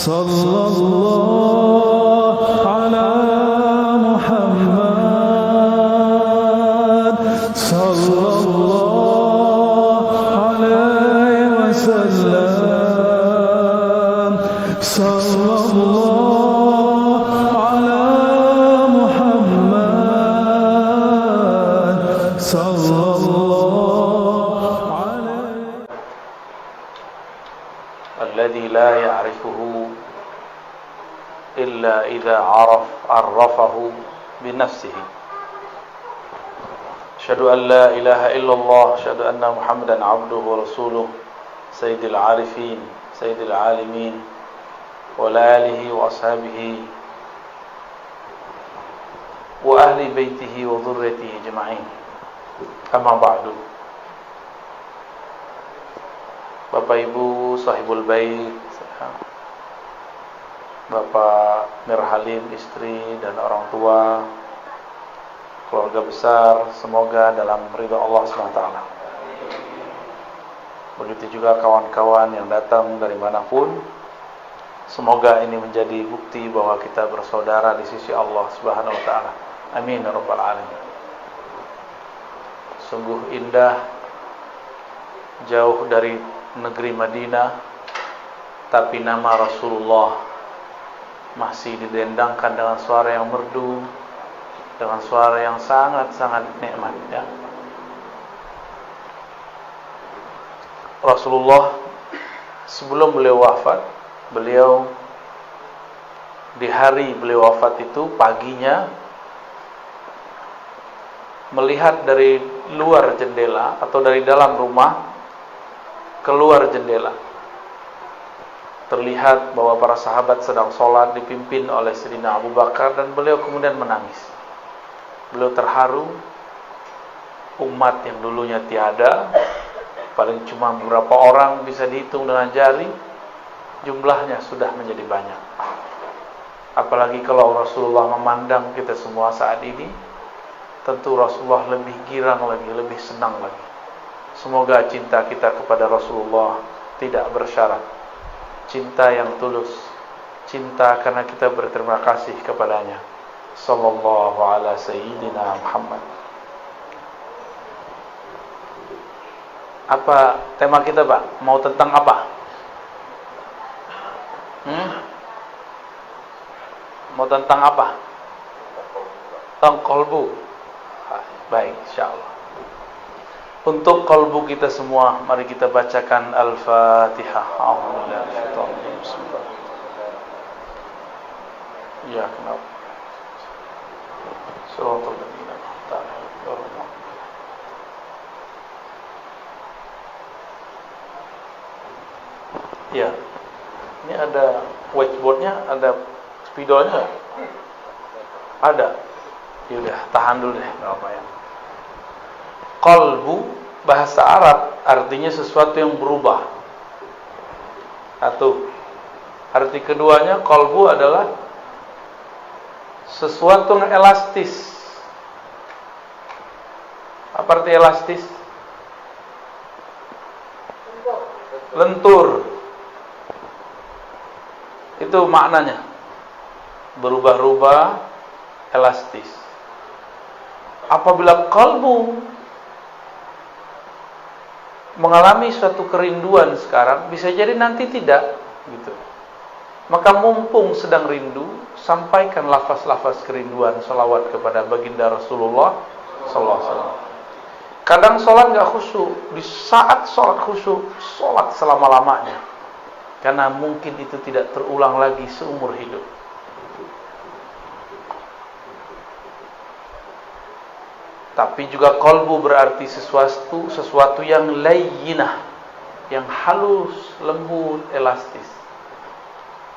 صلى الله على محمد صلى الله عليه وسلم صلى الله على محمد صلى الله عليه. الذي لا يعرفه إلا إذا عرفه بنفسه. أشهد أن لا إله إلا الله، أشهد أن محمدا عبده ورسوله، سيد العارفين سيد العالمين وعلى آله وأصحابه وأهل بيته وذريته أجمعين. أما بعد. Bapak Ibu sahibul bait, Bapak Mirhalim, istri dan orang tua, keluarga besar, semoga dalam ridha Allah SWT. Begitu juga kawan-kawan yang datang dari manapun, semoga ini menjadi bukti bahwa kita bersaudara di sisi Allah Subhanahu wa taala. Amin ya rabbal alamin. Sungguh indah, jauh dari negeri Madinah, tapi nama Rasulullah masih didendangkan dengan suara yang merdu, dengan suara yang sangat-sangat nikmat, ya. Rasulullah sebelum beliau wafat, beliau di hari beliau wafat itu paginya melihat dari luar jendela atau dari dalam rumah keluar jendela, terlihat bahwa para sahabat sedang sholat dipimpin oleh Sayyidina Abu Bakar, dan beliau kemudian menangis. Beliau terharu. Umat yang dulunya tiada, paling cuma beberapa orang bisa dihitung dengan jari, jumlahnya sudah menjadi banyak. Apalagi kalau Rasulullah memandang kita semua saat ini, tentu Rasulullah lebih girang lagi, lebih senang lagi. Semoga cinta kita kepada Rasulullah tidak bersyarat, cinta yang tulus, cinta karena kita berterima kasih kepadanya. Sallallahu ala sayyidina Muhammad. Apa tema kita, Pak? Mau tentang apa? Mau tentang apa? Tentang qalbu. Baik, insyaallah. Untuk kalbu kita semua, mari kita bacakan Al-Fatihah. Ya, kenapa? Shiratal ladzina an'amta 'alaihim. Ya. Ini ada whiteboardnya, ada spidolnya. Ada. Ya udah, tahan dulu deh, enggak apa ya. Qalbu bahasa Arab artinya sesuatu yang berubah. Satu. Arti keduanya, qalbu adalah sesuatu yang elastis. Apa arti elastis? Lentur. Itu maknanya. Berubah-ubah, elastis. Apabila qalbu mengalami suatu kerinduan sekarang, bisa jadi nanti tidak, gitu. Maka mumpung sedang rindu, sampaikan lafaz-lafaz kerinduan, salawat kepada baginda Rasulullah sallallahu alaihi wasallam. Kadang sholat nggak khusyuk, di saat sholat khusyuk, sholat selama-lamanya, karena mungkin itu tidak terulang lagi seumur hidup. Tapi juga qalbu berarti sesuatu yang layyinah, yang halus, lembut, elastis.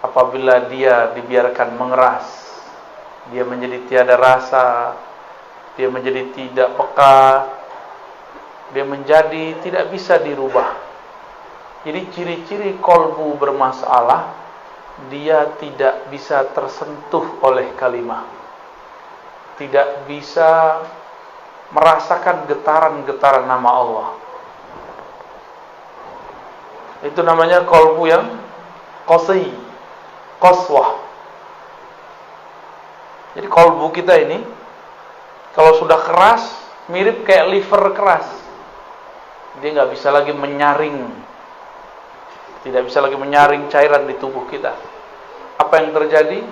Apabila dia dibiarkan mengeras, dia menjadi tiada rasa, dia menjadi tidak peka, dia menjadi tidak bisa dirubah. Jadi ciri-ciri qalbu bermasalah, dia tidak bisa tersentuh oleh kalimah, tidak bisa merasakan getaran-getaran nama Allah. Itu namanya qalbu yang qasi, qaswah. Jadi kolbu kita ini kalau sudah keras, mirip kayak liver keras. Dia nggak bisa lagi menyaring, tidak bisa lagi menyaring cairan di tubuh kita. Apa yang terjadi?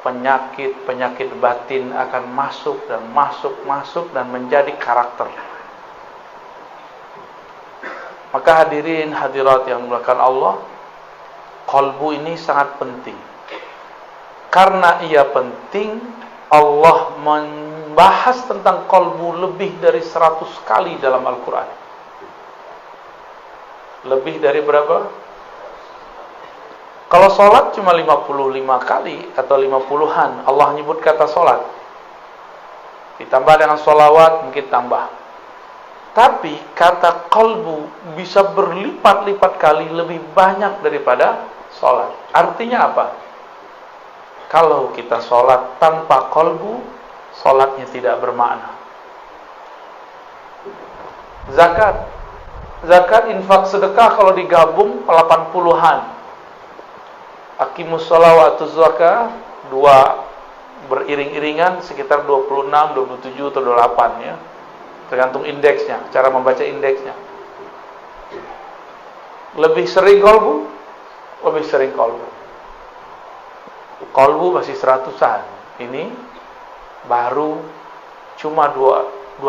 Penyakit batin akan masuk dan menjadi karakter. Maka hadirin hadirat yang dimuliakan Allah, kolbu ini sangat penting. Karena ia penting, Allah membahas tentang kolbu lebih dari 100 kali dalam Al-Quran. Lebih dari berapa? Kalau sholat cuma 55 kali atau 50-an Allah nyebut kata sholat. Ditambah dengan sholawat mungkin tambah. Tapi kata kolbu bisa berlipat-lipat kali lebih banyak daripada sholat. Artinya apa? Kalau kita sholat tanpa kolbu, sholatnya tidak bermakna. Zakat, infak, sedekah kalau digabung 80-an. Aqimus shalah wa atuz zakah, dua beriring-iringan sekitar 26, 27 atau 28 ya. Tergantung indeksnya, cara membaca indeksnya. Lebih sering kolbu, lebih sering kolbu. Kolbu masih 100-an. Ini baru cuma 28,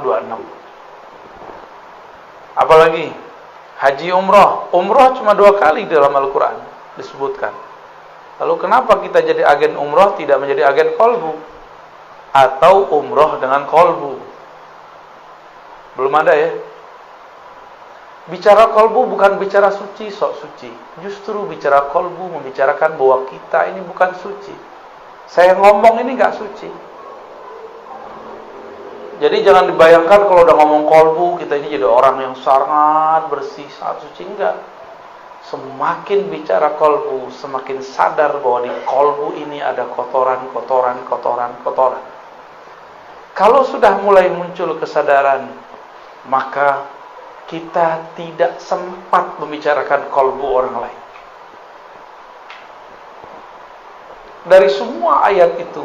26. Apalagi haji umroh. Umroh cuma 2 kali dalam Al-Quran disebutkan. Lalu kenapa kita jadi agen umroh tidak menjadi agen kolbu? Atau umroh dengan kolbu? Belum ada ya. Bicara kolbu bukan bicara suci, sok suci. Justru bicara kolbu membicarakan bahwa kita ini bukan suci. Saya ngomong ini gak suci. Jadi jangan dibayangkan kalau udah ngomong kolbu, kita ini jadi orang yang sangat bersih, sangat suci. Enggak. Semakin bicara kolbu, semakin sadar bahwa di kolbu ini ada kotoran. Kalau sudah mulai muncul kesadaran, maka kita tidak sempat membicarakan kolbu orang lain. Dari semua ayat itu,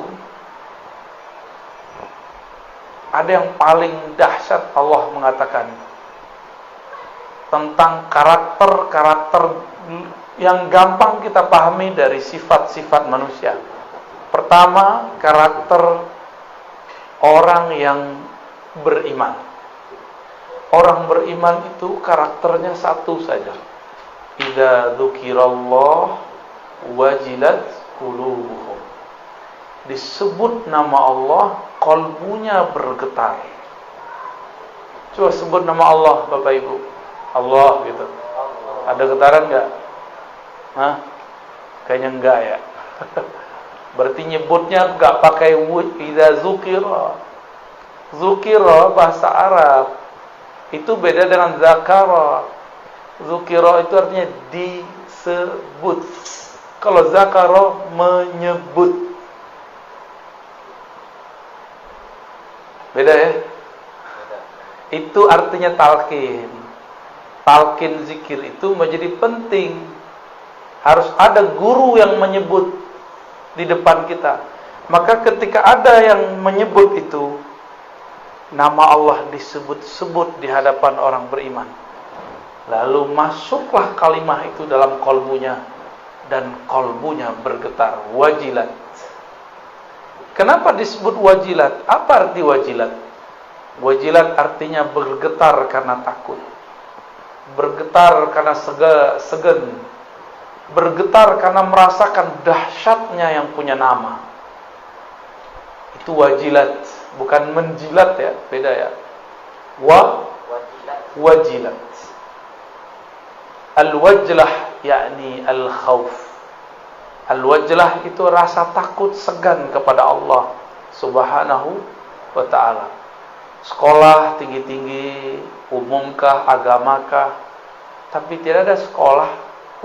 ada yang paling dahsyat. Allah mengatakan tentang karakter-karakter yang gampang kita pahami dari sifat-sifat manusia. Pertama, karakter orang yang beriman. Orang beriman itu karakternya satu saja. Idza dzukirallah wajilat qulubuhum. Disebut nama Allah, kalbunya bergetar. Coba sebut nama Allah, Bapak Ibu. Allah gitu. Ada getaran enggak? Hah? Kayaknya enggak ya. Berarti nyebutnya enggak pakai idza dzukira. Dzukira bahasa Arab. Itu beda dengan zakara. Zukira itu artinya disebut. Kalau zakara menyebut. Beda ya? Itu artinya talqin. Talqin zikir itu menjadi penting. Harus ada guru yang menyebut di depan kita. Maka ketika ada yang menyebut itu, nama Allah disebut-sebut di hadapan orang beriman. Lalu masuklah kalimah itu dalam kolbunya, dan kolbunya bergetar. Wajilat. Kenapa disebut wajilat? Apa arti wajilat? Wajilat artinya bergetar karena takut, bergetar karena segan, bergetar karena merasakan dahsyatnya yang punya nama. Itu wajilat. Bukan menjilat ya, beda ya. Wajilat. Al-wajlah yakni al-khawf. Al-wajlah itu rasa takut, segan kepada Allah Subhanahu wa ta'ala. Sekolah tinggi-tinggi, umumkah, agamakah, tapi tidak ada sekolah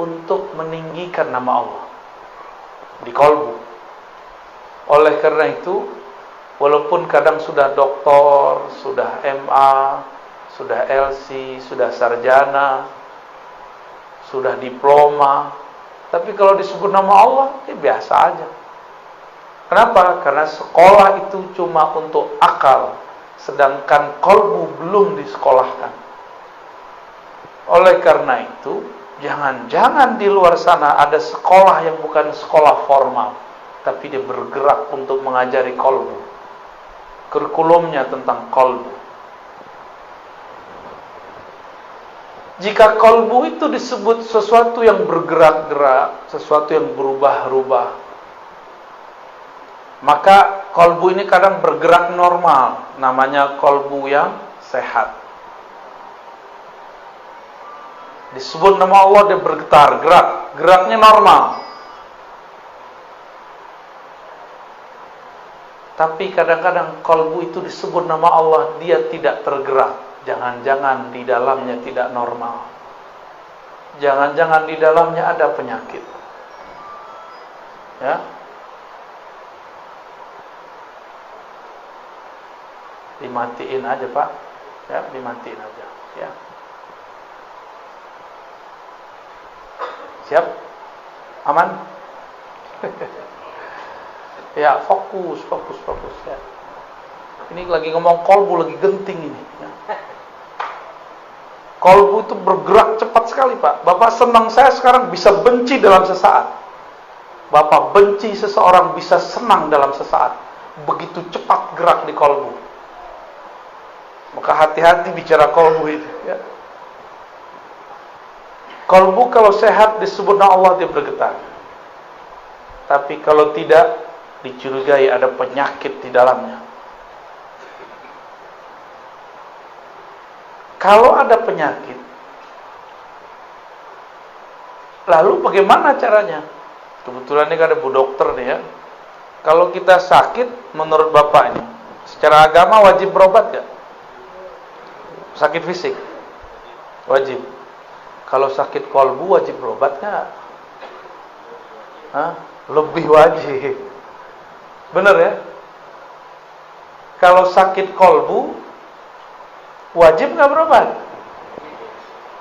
untuk meninggikan nama Allah di kolbu. Oleh karena itu, walaupun kadang sudah doktor, sudah MA, sudah LC, sudah sarjana, sudah diploma, Tapi kalau disebut nama Allah, ya biasa aja. Kenapa? Karena sekolah itu cuma untuk akal, sedangkan qalbu belum disekolahkan. Oleh karena itu, jangan-jangan di luar sana ada sekolah yang bukan sekolah formal, tapi dia bergerak untuk mengajari qalbu. Kurikulumnya tentang qalbu. Jika qalbu itu disebut sesuatu yang bergerak-gerak, sesuatu yang berubah-ubah, maka qalbu ini kadang bergerak normal, namanya qalbu yang sehat. Disebut nama Allah, dia bergetar, geraknya normal. Tapi kadang-kadang qalbu itu disebut nama Allah, dia tidak tergerak. Jangan-jangan di dalamnya tidak normal. Jangan-jangan di dalamnya ada penyakit. Ya. Dimatiin aja, Pak. Ya, dimatiin aja, ya. Siap? Aman? Ya, fokus ya. Ini lagi ngomong qalbu, lagi genting ini, ya. Qalbu itu bergerak cepat sekali, Pak. Bapak senang, saya sekarang bisa benci dalam sesaat. Bapak benci seseorang bisa senang dalam sesaat. Begitu cepat gerak di qalbu. Maka hati-hati bicara qalbu itu, ya. Qalbu kalau sehat disebut nama Allah, dia bergetar. Tapi kalau tidak, dicurigai ada penyakit di dalamnya. Kalau ada penyakit, lalu bagaimana caranya? Kebetulan ini ada Bu Dokter nih, ya. Kalau kita sakit, menurut Bapak ini, secara agama wajib berobat gak? Sakit fisik wajib. Kalau sakit qalbu wajib berobat gak? Lebih wajib. Bener ya? Kalau sakit qalbu wajib gak berobat?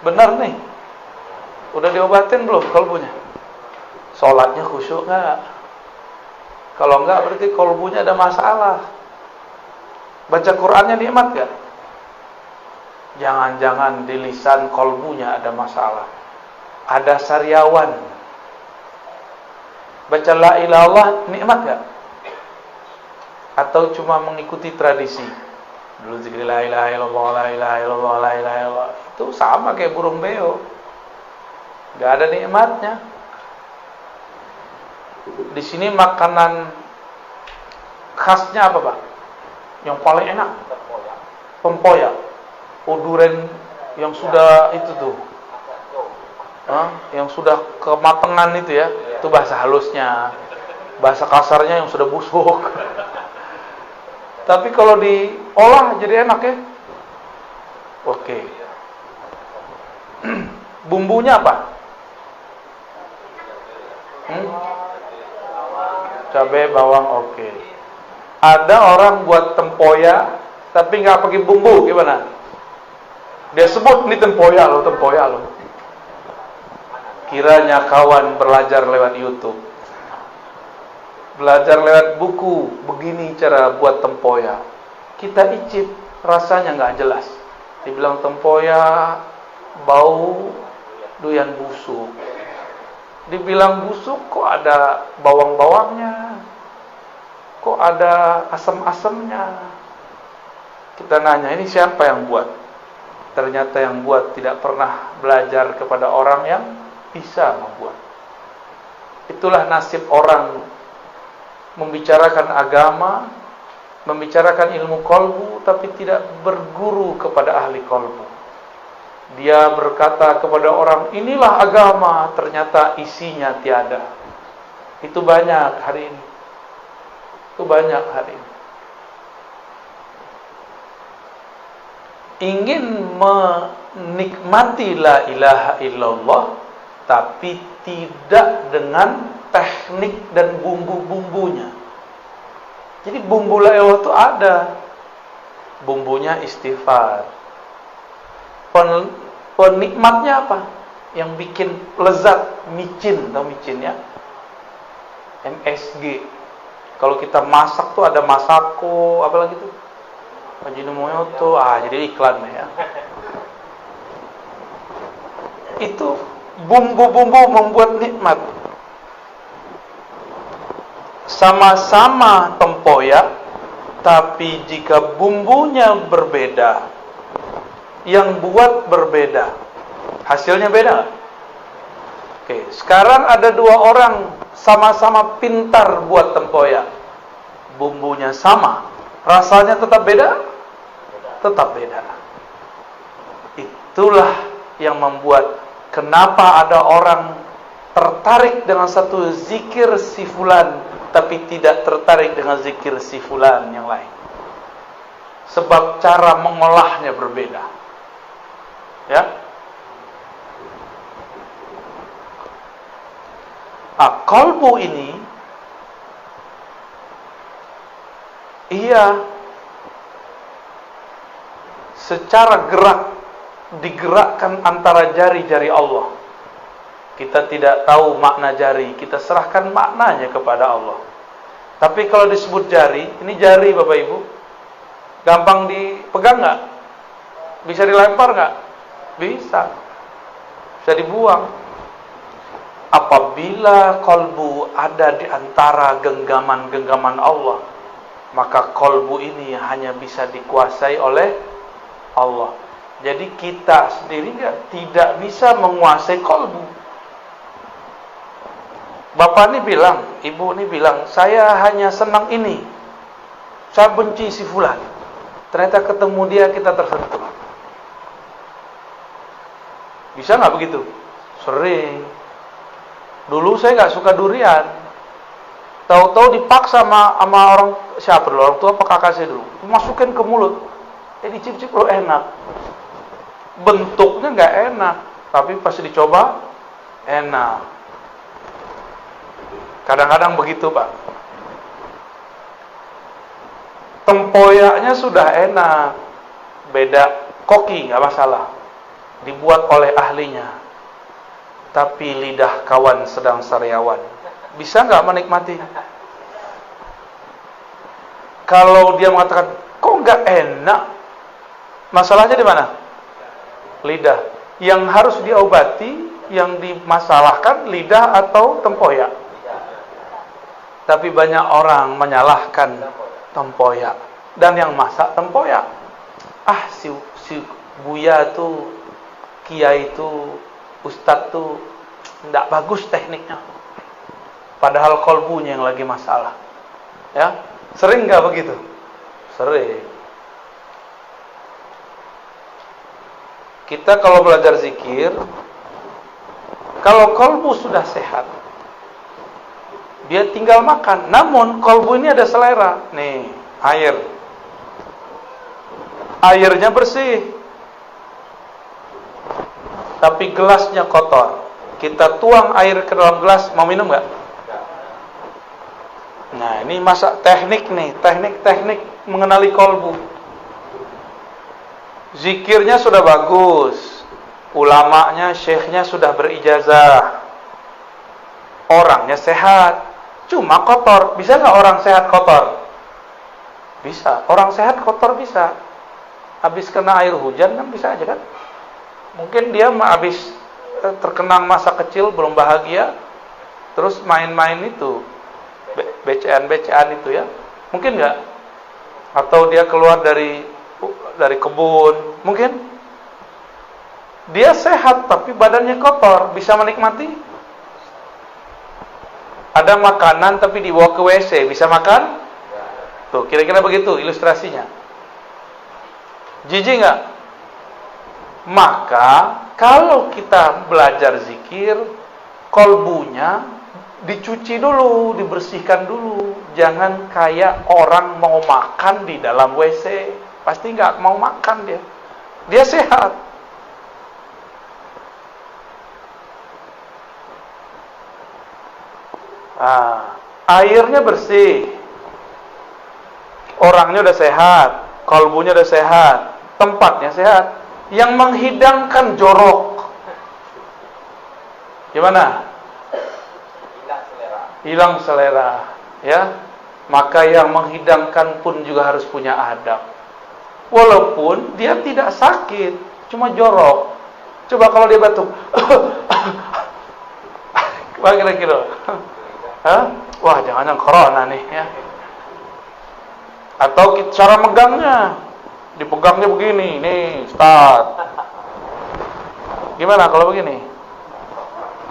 Bener nih. Udah diobatin belum qalbunya? Sholatnya khusyuk gak? Kalau enggak berarti qalbunya ada masalah. Baca Qur'annya nikmat gak? Jangan-jangan di lisan qalbunya ada masalah. Ada sariawan. Baca la ilaha illallah nikmat gak? Atau cuma mengikuti tradisi? Dulu zikir la ilaha illallah, la ilaha illallah, la ilaha illallah. Itu sama kayak burung beo. Gak ada nikmatnya. Di sini makanan khasnya apa, Pak? Yang paling enak? Tempoyak. Durian yang sudah itu tuh. Yang sudah kematangan itu ya. Itu bahasa halusnya. Bahasa kasarnya yang sudah busuk. Tapi kalau diolah jadi enak ya. Oke. Bumbunya apa? Cabai, bawang, oke. Ada orang buat tempoyak tapi nggak pakai bumbu, gimana? Dia sebut ini tempoyak loh. Kiranya kawan belajar lewat YouTube, belajar lewat buku, begini cara buat tempoyak. Kita icip, rasanya nggak jelas. Dibilang tempoyak, bau doyan busuk. Dibilang busuk, kok ada bawang-bawangnya, kok ada asam-asamnya. Kita nanya, ini siapa yang buat? Ternyata yang buat tidak pernah belajar kepada orang yang bisa membuat. Itulah nasib orang membicarakan agama, membicarakan ilmu qalbu, tapi tidak berguru kepada ahli qalbu. Dia berkata kepada orang, inilah agama, ternyata isinya tiada. Itu banyak hari ini. Ingin menikmati la ilaha illallah, tapi tidak dengan teknik dan bumbu-bumbunya. Jadi bumbu la ilaha itu ada. Bumbunya istighfar. Penikmatnya apa? yang bikin lezat, micin, tau micin ya? MSG. Kalau kita masak tuh ada Masako, apa lagi tuh? Ajinomoto, jadi iklan ya. Itu bumbu-bumbu membuat nikmat. Sama-sama tempoyak, tapi jika bumbunya berbeda, yang buat berbeda, hasilnya beda. Oke, sekarang ada dua orang sama-sama pintar buat tempoyak, bumbunya sama, rasanya tetap beda? Tetap beda. Itulah yang membuat kenapa ada orang tertarik dengan satu zikir si fulan, tapi tidak tertarik dengan zikir si fulan yang lain. Sebab cara mengolahnya berbeda. Ya. Qalbu ini ia secara gerak digerakkan antara jari-jari Allah. Kita tidak tahu makna jari, kita serahkan maknanya kepada Allah. Tapi kalau disebut jari, ini jari Bapak Ibu, gampang dipegang nggak? Bisa dilempar nggak? Bisa. Bisa dibuang. Apabila kolbu ada di antara genggaman-genggaman Allah, maka kolbu ini hanya bisa dikuasai oleh Allah. Jadi kita sendiri tidak bisa menguasai kolbu. Bapak ini bilang, ibu ini bilang, saya hanya senang ini, saya benci si fulan. Ternyata ketemu dia kita tersentuh. Bisa nggak begitu? Sering. Dulu saya nggak suka durian. Tahu-tahu dipaksa sama orang siapa dulu, orang tua apa kakak saya dulu, masukin ke mulut. Dicicip loh enak. Bentuknya nggak enak, tapi pas dicoba enak. Kadang-kadang begitu Pak. Tempoyaknya sudah enak, beda koki nggak masalah, dibuat oleh ahlinya. Tapi lidah kawan sedang sariawan, bisa nggak menikmati? Kalau dia mengatakan kok nggak enak, masalahnya di mana? Lidah. Yang harus diobati, yang dimasalahkan lidah atau tempoyak. Tapi banyak orang menyalahkan tempoyak dan yang masak tempoyak. Si Buya tuh, Kiai itu, Ustadz tuh tidak bagus tekniknya. Padahal kolbunya yang lagi masalah. Ya, sering nggak begitu? Sering. Kita kalau belajar zikir, kalau kolbu sudah sehat, dia tinggal makan. Namun kolbu ini ada selera. Nih, air. Airnya bersih, tapi gelasnya kotor. Kita tuang air ke dalam gelas, mau minum nggak? Nah, ini masa teknik nih, teknik mengenali kolbu. Zikirnya sudah bagus, ulamanya, syekhnya sudah berijazah, orangnya sehat, cuma kotor. Bisa nggak orang sehat kotor? Bisa. Orang sehat kotor bisa. Habis kena air hujan kan bisa aja kan? Mungkin dia habis terkenang masa kecil belum bahagia, terus main-main itu, becean itu ya, mungkin nggak? Atau dia keluar dari kebun, mungkin dia sehat tapi badannya kotor, bisa menikmati? Ada makanan tapi dibawa ke WC, bisa makan? Tuh, kira-kira begitu ilustrasinya. Jijik nggak? Maka kalau kita belajar zikir, kolbunya dicuci dulu, dibersihkan dulu. Jangan kayak orang mau makan di dalam WC, pasti nggak mau makan dia. Dia sehat. Airnya bersih, orangnya udah sehat, kolbunya udah sehat, tempatnya sehat. Yang menghidangkan jorok, Gimana? Hilang selera, ya. Maka yang menghidangkan pun juga harus punya adab. Walaupun dia tidak sakit, cuma jorok. Coba kalau dia batuk. Wah, kira-kira. Hah? Wah, jangan-jangan corona nih, ya. Atau cara megangnya, dipegangnya begini, nih, start. Gimana kalau begini?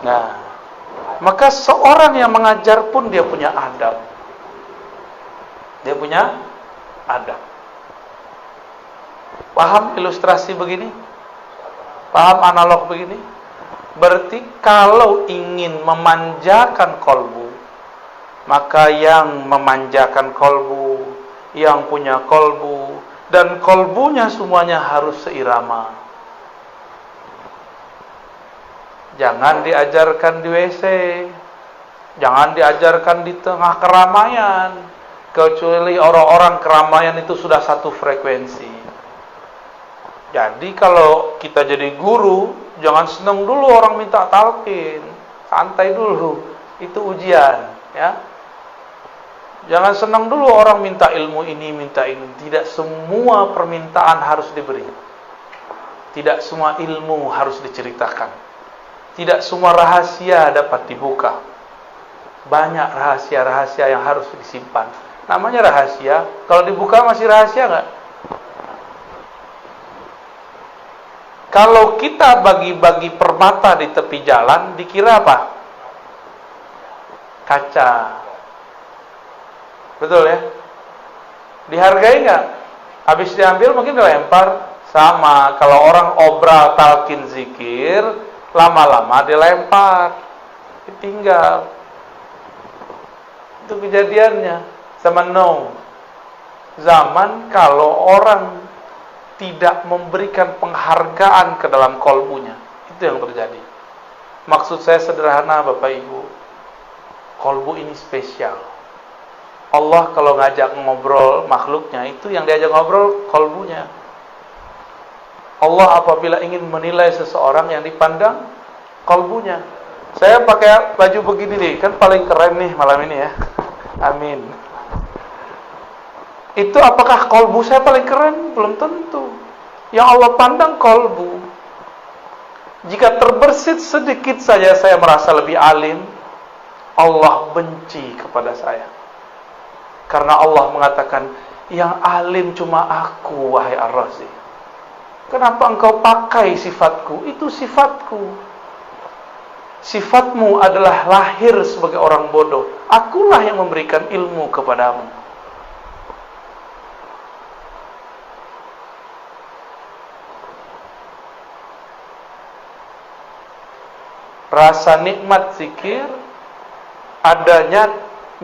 Nah, maka seorang yang mengajar pun dia punya adab. Dia punya adab. Paham ilustrasi begini? Paham analog begini? Berarti kalau ingin memanjakan kolbu, maka yang memanjakan kolbu, yang punya kolbu, dan kolbunya semuanya harus seirama. Jangan diajarkan di WC, jangan diajarkan di tengah keramaian, kecuali orang-orang keramaian itu sudah satu frekuensi. Jadi kalau kita jadi guru, jangan senang dulu orang minta talqin, santai dulu, itu ujian, ya. Jangan senang dulu orang minta ilmu ini, minta ini. Tidak semua permintaan harus diberi. Tidak semua ilmu harus diceritakan. Tidak semua rahasia dapat dibuka. Banyak rahasia-rahasia yang harus disimpan. Namanya rahasia. Kalau dibuka masih rahasia nggak? Kalau kita bagi-bagi permata di tepi jalan, dikira apa? Kaca. Betul ya? Dihargai nggak? Habis diambil mungkin dilempar. Sama, kalau orang obral talqin zikir, lama-lama dilempar, ditinggal. Itu kejadiannya. Zaman kalau orang tidak memberikan penghargaan ke dalam kolbunya, itu yang terjadi. Maksud saya sederhana, Bapak Ibu. Kolbu ini spesial. Allah kalau ngajak ngobrol makhluknya, itu yang diajak ngobrol kolbunya. Allah apabila ingin menilai seseorang, yang dipandang kolbunya. Saya pakai baju begini nih, kan paling keren nih malam ini ya. Amin. Itu apakah kolbu saya paling keren? Belum tentu. Yang Allah pandang kolbu. Jika terbersit sedikit saja saya merasa lebih alim, Allah benci kepada saya. Karena Allah mengatakan, yang alim cuma aku, wahai Ar-Razi. Kenapa engkau pakai sifatku? Itu sifatku. Sifatmu adalah lahir sebagai orang bodoh. Akulah yang memberikan ilmu kepadamu. Rasa nikmat zikir adanya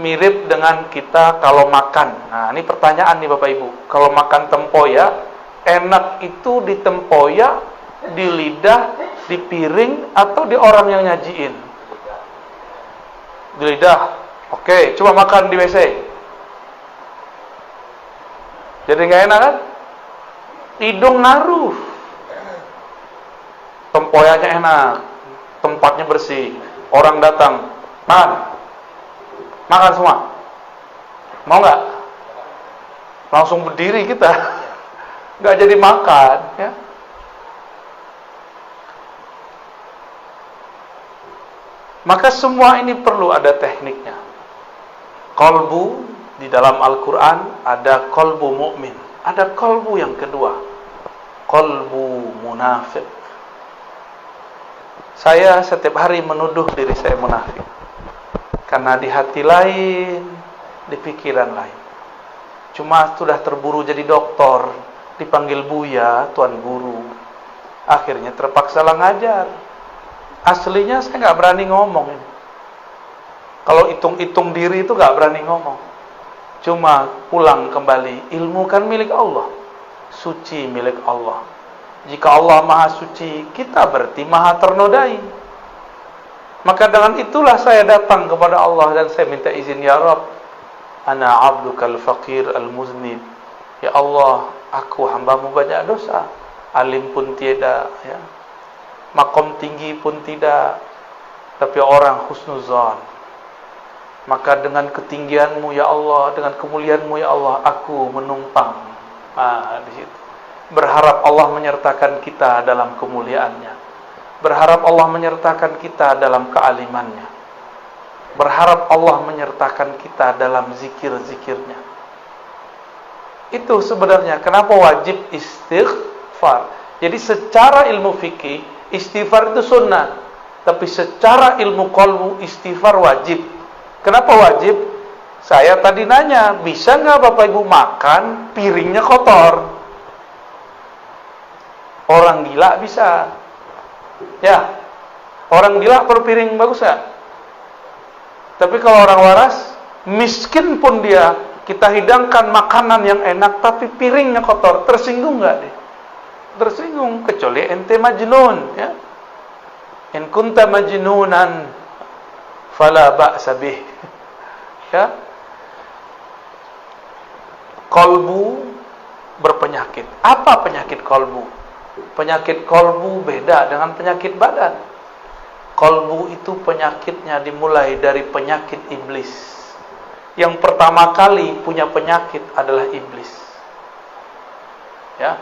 mirip dengan kita kalau makan. Nah, ini pertanyaan nih Bapak Ibu. Kalau makan tempoyak, enak itu di tempoyak, di lidah, di piring, atau di orang yang nyajiin? Di lidah. Oke, coba makan di WC. Jadi nggak enak kan? Hidung ngaruh. Tempoyaknya enak, tempatnya bersih, orang datang, makan semua. Mau nggak? Langsung berdiri kita, nggak jadi makan, ya. Maka semua ini perlu ada tekniknya. Kolbu di dalam Al-Quran ada kolbu mukmin, ada kolbu yang kedua, kolbu munafik. Saya setiap hari menuduh diri saya munafik. Karena di hati lain, di pikiran lain. Cuma sudah terburu jadi doktor, dipanggil Buya, Tuan Guru. Akhirnya terpaksa lah ngajar. Aslinya saya nggak berani ngomong ini. Kalau hitung-hitung diri itu nggak berani ngomong. Cuma pulang kembali, ilmu kan milik Allah. Suci milik Allah. Jika Allah maha suci, kita berarti maha ternodai. Maka dengan itulah saya datang kepada Allah dan saya minta izin, ya Rabb, ana abdukal faqir al-muznib. Ya Allah, aku hambamu banyak dosa. Alim pun tiada, ya. Makom tinggi pun tidak. tapi orang husnuzan. Maka dengan ketinggianmu ya Allah, dengan kemuliaanmu ya Allah, aku menumpang. Di situ. Berharap Allah menyertakan kita dalam kemuliaannya. Berharap Allah menyertakan kita dalam kealimannya. Berharap Allah menyertakan kita dalam zikir-zikirnya. Itu sebenarnya kenapa wajib istighfar. Jadi secara ilmu fikih, istighfar itu sunnah. Tapi secara ilmu qalbu, istighfar wajib. Kenapa wajib? Saya tadi nanya, bisa nggak Bapak Ibu makan piringnya kotor? Orang gila bisa. Ya, orang gila berpiring bagus nggak? Tapi kalau orang waras, miskin pun dia, kita hidangkan makanan yang enak, tapi piringnya kotor, tersinggung nggak deh? Tersinggung, kecuali ente majnun, ya. In kunta majnunan, fala ba'sa bih. Ya. Kolbu berpenyakit. Apa penyakit kolbu? Penyakit kolbu beda dengan penyakit badan. Kolbu itu penyakitnya dimulai dari penyakit iblis. Yang pertama kali punya penyakit adalah iblis. Ya.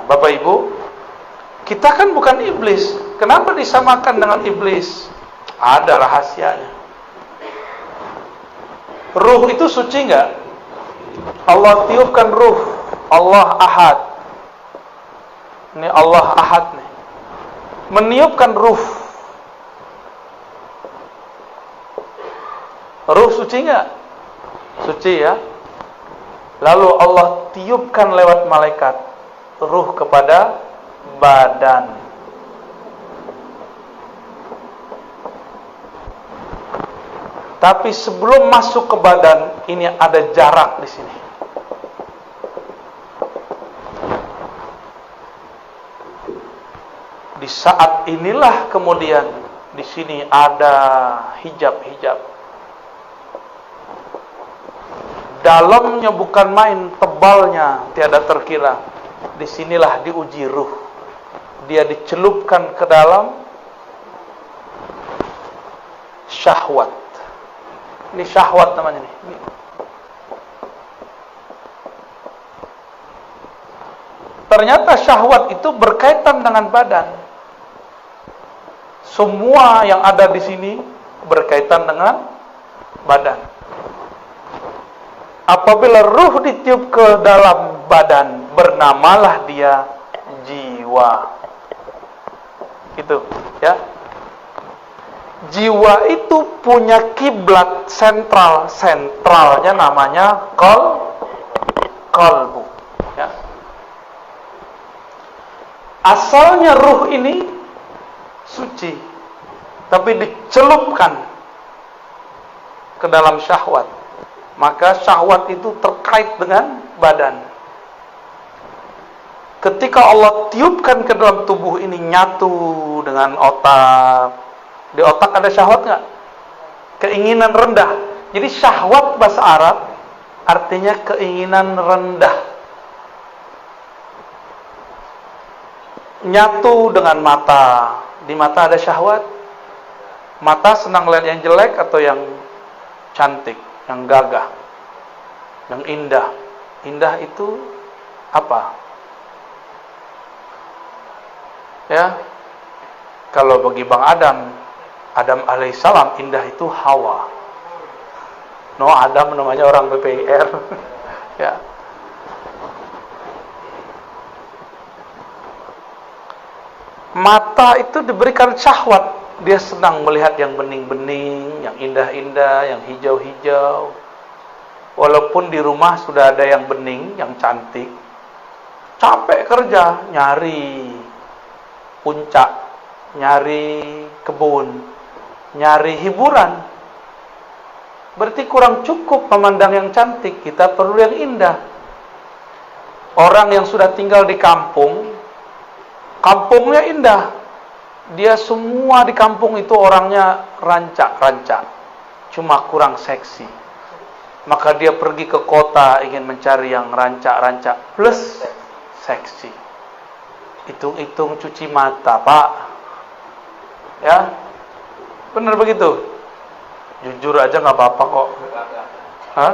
Bapak Ibu, kita kan bukan iblis. Kenapa disamakan dengan iblis? Ada rahasianya. Ruh itu suci enggak? Allah tiupkan ruh. Allah Ahad. Ini Allah Ahad nih. Meniupkan ruh. Ruh suci enggak? Suci ya. Lalu Allah tiupkan lewat malaikat ruh kepada badan. Tapi sebelum masuk ke badan, ini ada jarak di sini. Di saat inilah kemudian di sini ada hijab-hijab. Dalamnya bukan main, tebalnya tiada terkira. Disinilah diuji ruh. Dia dicelupkan ke dalam syahwat. Ini syahwat namanya nih. Ternyata syahwat itu berkaitan dengan badan. Semua yang ada di sini berkaitan dengan badan. Apabila ruh ditiup ke dalam badan, bernamalah dia jiwa. Gitu, ya. Jiwa itu punya kiblat sentral. Sentralnya namanya qalbu. Ya. Asalnya ruh ini suci, tapi dicelupkan ke dalam syahwat. Maka syahwat itu terkait dengan badan. Ketika Allah tiupkan ke dalam tubuh ini, nyatu dengan otak. Di otak ada syahwat nggak? Keinginan rendah. Jadi syahwat bahasa Arab artinya keinginan rendah. Nyatu dengan mata. Di mata ada syahwat. Mata senang lihat yang jelek atau yang cantik, yang gagah, yang indah. Indah itu apa? Ya. Kalau bagi Bang Adam alaihissalam, indah itu Hawa. No, Adam namanya orang PPIR. Ya. Mata itu diberikan syahwat. Dia senang melihat yang bening-bening, yang indah-indah, yang hijau-hijau. Walaupun di rumah sudah ada yang bening, yang cantik. Capek kerja, nyari puncak, nyari kebun, nyari hiburan. Berarti kurang cukup memandang yang cantik, kita perlu yang indah. Orang yang sudah tinggal di kampung, kampungnya indah. Dia semua di kampung itu orangnya rancak-rancak, cuma kurang seksi. Maka dia pergi ke kota ingin mencari yang rancak-rancak plus seksi. Hitung-hitung cuci mata, Pak. Ya. Benar begitu? Jujur aja nggak apa-apa kok. Hah?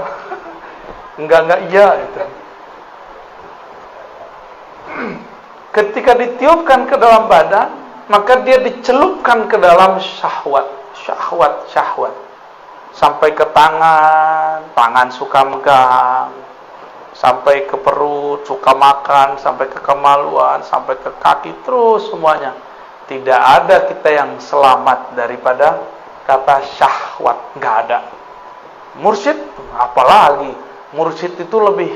Enggak iya gitu. Ketika ditiupkan ke dalam badan, maka dia dicelupkan ke dalam syahwat. Sampai ke tangan suka megang, sampai ke perut suka makan, sampai ke kemaluan, sampai ke kaki, terus semuanya. Tidak ada kita yang selamat daripada kata syahwat, nggak ada. Mursyid, apalagi mursyid itu lebih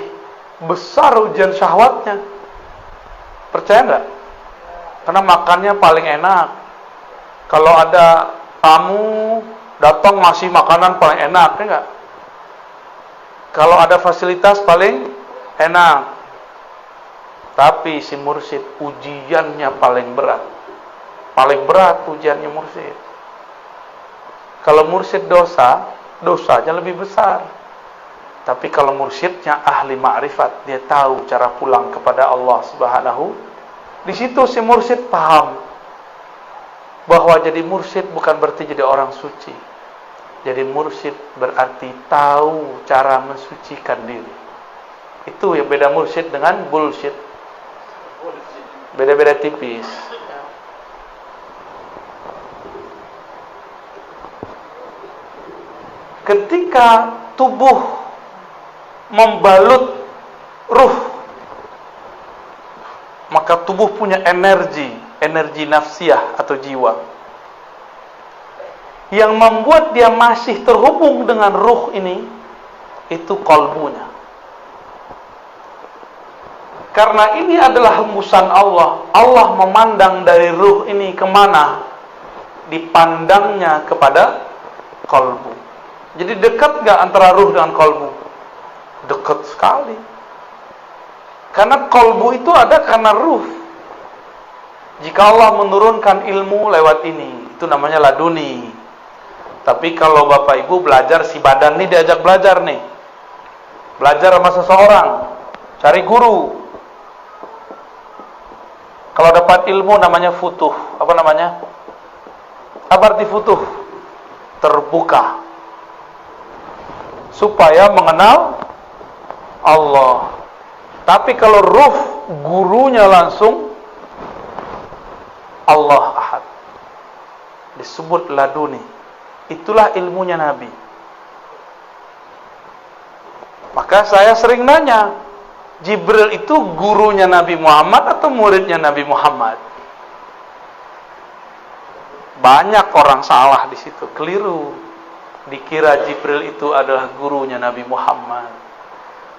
besar ujian syahwatnya. Percaya nggak? Karena makannya paling enak. Kalau ada tamu datang ngasih makanan paling enak, ya nggak? Kalau ada fasilitas paling enak. Tapi si mursyid ujiannya paling berat. Paling berat ujiannya mursyid. Kalau mursyid dosanya lebih besar. Tapi kalau mursyidnya ahli ma'rifat, dia tahu cara pulang kepada Allah Subhanahu. Di situ si mursyid paham bahwa jadi mursyid bukan berarti jadi orang suci. Jadi mursyid berarti tahu cara mensucikan diri. Itu yang beda mursyid dengan bullshit. Beda-beda tipis. Ketika tubuh membalut ruh, maka tubuh punya energi nafsiyah atau jiwa yang membuat dia masih terhubung dengan ruh ini, itu qalbunya. Karena ini adalah hembusan Allah. Allah memandang dari ruh ini kemana? Dipandangnya kepada qalbu. Jadi dekat gak antara ruh dengan qalbu? Dekat sekali. Karena qalbu itu ada karena ruh. Jika Allah menurunkan ilmu lewat ini, itu namanya laduni. Tapi kalau Bapak Ibu belajar, si badan nih diajak belajar nih. Belajar sama seseorang, cari guru. Kalau dapat ilmu namanya futuh. Apa namanya? Apa arti futuh? Terbuka. Supaya mengenal Allah. Tapi kalau ruh gurunya langsung Allah Ahad, disebut laduni. Itulah ilmunya Nabi. Maka saya sering nanya, Jibril itu gurunya Nabi Muhammad atau muridnya Nabi Muhammad? Banyak orang salah di situ, keliru. Dikira Jibril itu adalah gurunya Nabi Muhammad.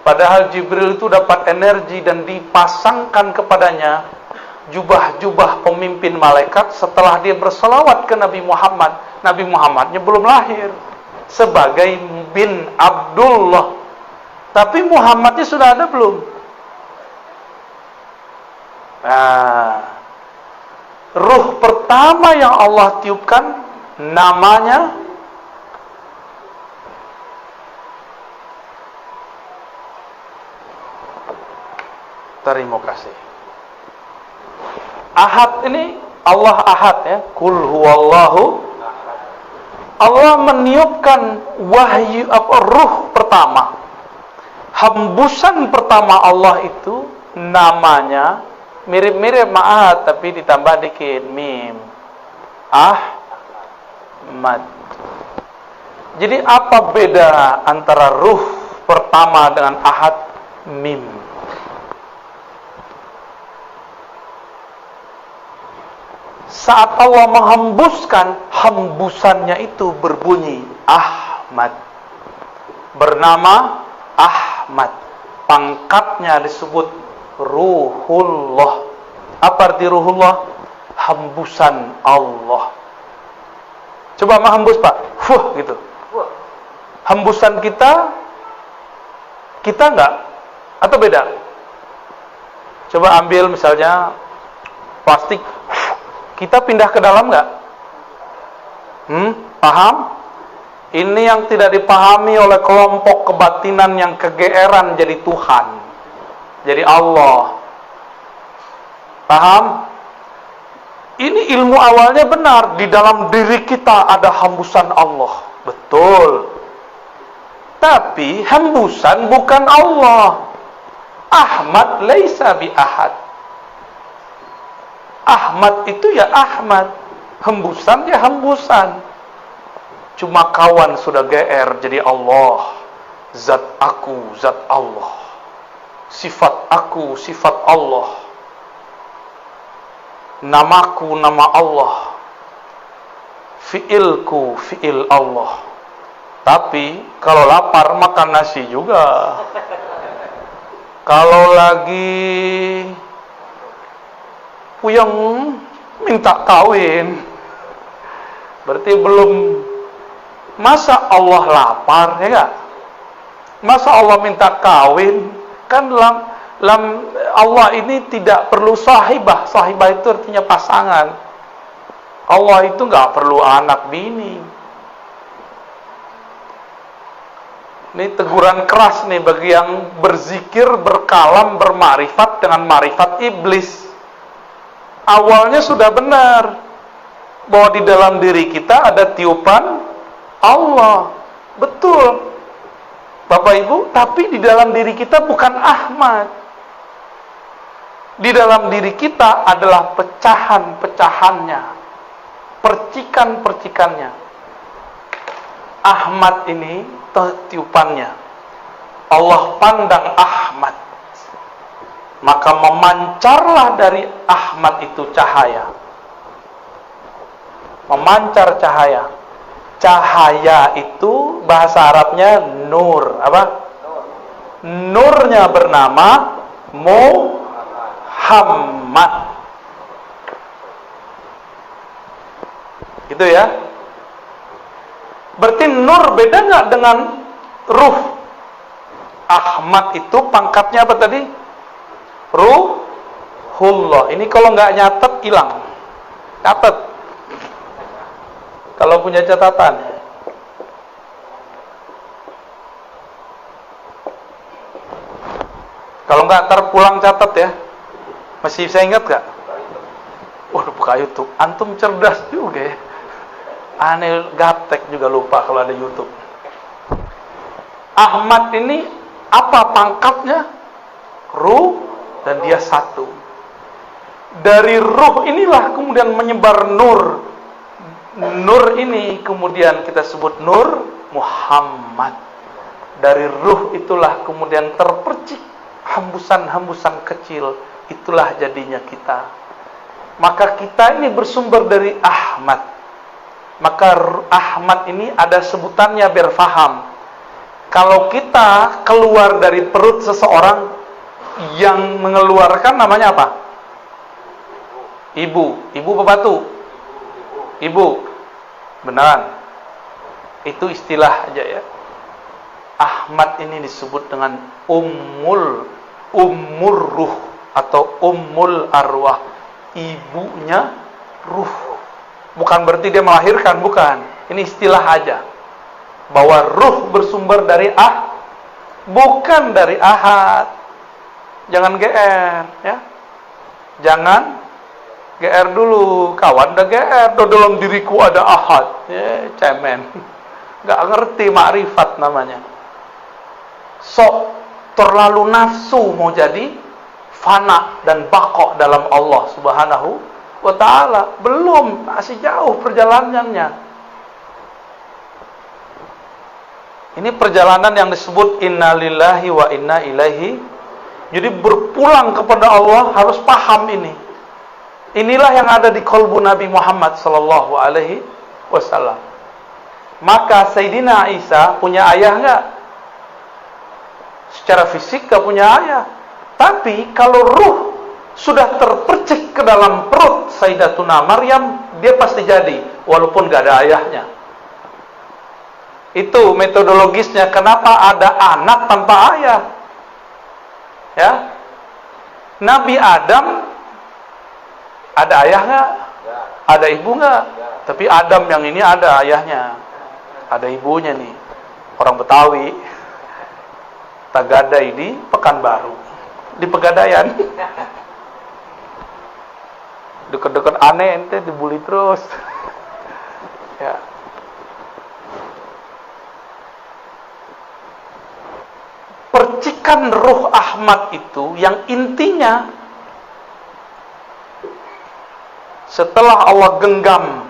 Padahal Jibril itu dapat energi dan dipasangkan kepadanya jubah-jubah pemimpin malaikat setelah dia berselawat ke Nabi Muhammad. Nabi Muhammadnya belum lahir, sebagai bin Abdullah. Tapi Muhammadnya sudah ada belum? Nah, ruh pertama yang Allah tiupkan namanya terima kasih. Ahad ini Allah Ahad ya. Qul huwallahu. Allah meniupkan wahyu ruh pertama. Hembusan pertama Allah itu namanya mirip-mirip Ahad tapi ditambah dikit mim. Ahmad. Jadi apa beda antara ruh pertama dengan Ahad? Mim. Saat Allah menghembuskan, hembusannya itu berbunyi Ahmad. Bernama Ahmad. Pangkatnya disebut Ruhullah. Apa arti Ruhullah? Hembusan Allah. Coba menghembus Pak. Gitu. Hembusan kita enggak? Atau beda? Coba ambil misalnya plastik. Kita pindah ke dalam nggak? Paham? Ini yang tidak dipahami oleh kelompok kebatinan yang kegeeran jadi Tuhan, jadi Allah. Paham? Ini ilmu awalnya benar, di dalam diri kita ada hembusan Allah. Betul. Tapi hembusan bukan Allah. Ahmad laisa bi ahad. Ahmad itu ya Ahmad, hembusan ya hembusan. Cuma kawan sudah GR jadi Allah. Zat aku, zat Allah. Sifat aku, sifat Allah. Namaku, nama Allah. Fi'ilku, fi'il Allah. Tapi kalau lapar makan nasi juga. Kalau lagi puyeng minta kawin, berarti belum. Masa Allah lapar, ya enggak? Masa Allah minta kawin? Kan Allah ini tidak perlu sahibah. Sahibah itu artinya pasangan. Allah itu nggak perlu anak bini. Ini teguran keras nih bagi yang berzikir, berkalam, bermarifat dengan marifat iblis. Awalnya sudah benar bahwa di dalam diri kita ada tiupan Allah. Betul, Bapak Ibu, tapi di dalam diri kita bukan Ahmad. Di dalam diri kita adalah pecahan-pecahannya, percikan-percikannya. Ahmad ini tiupannya. Allah pandang Ahmad, maka memancarlah dari Ahmad itu cahaya. Memancar cahaya. Cahaya itu bahasa Arabnya nur. Apa? Nurnya bernama Muhammad. Gitu ya. Berarti nur beda nggak dengan ruh? Ahmad itu pangkatnya apa tadi? Ruhullah. Ini kalau nggak nyatet hilang. Catat. Kalau punya catatan. Kalau nggak ntar pulang catat ya. Masih bisa ingat nggak? Waduh, buka YouTube. Antum cerdas juga ya. Aneh gaptek juga lupa kalau ada YouTube. Ahmad ini apa pangkatnya? Ruh, dan dia satu. Dari ruh inilah kemudian menyebar nur. Nur ini kemudian kita sebut nur Muhammad. Dari ruh itulah kemudian terpercik hembusan-hembusan kecil. Itulah jadinya kita. Maka kita ini bersumber dari Ahmad. Maka Ahmad ini ada sebutannya biar faham. Kalau kita keluar dari perut seseorang, yang mengeluarkan namanya apa? Ibu. Ibu apa batu? Ibu. Beneran. Itu istilah aja ya. Ahmad ini disebut dengan ummur ruh atau ummul arwah. Ibunya ruh. Bukan berarti dia melahirkan, bukan. Ini istilah aja. Bahwa ruh bersumber dari bukan dari ahad. Jangan GR ya. Jangan GR dulu. Kawan udah GR, dalam diriku ada ahad. Ya, cemen. Gak ngerti makrifat namanya. Sok terlalu nafsu mau jadi fana dan baqo dalam Allah Subhanahu wa ta'ala. Belum, masih jauh perjalanannya. Ini perjalanan yang disebut innalillahi wa inna ilaihi. Jadi berpulang kepada Allah harus paham ini. Inilah yang ada di kalbu Nabi Muhammad sallallahu alaihi wasallam. Maka Sayyidina Isa punya ayah enggak? Secara fisik enggak punya ayah. Tapi kalau ruh sudah terpercik ke dalam perut Sayyidatuna Maryam, dia pasti jadi walaupun enggak ada ayahnya. Itu metodologisnya kenapa ada anak tanpa ayah. Ya. Nabi Adam ada ayah nggak? Ada ibu nggak? Tapi Adam yang ini ada ayahnya, ada ibunya nih. Orang Betawi, Tagadai di Pekanbaru, di Pegadaian. Deket-deket aneh ente dibully terus. Ya. Percikan ruh Ahmad itu yang intinya setelah Allah genggam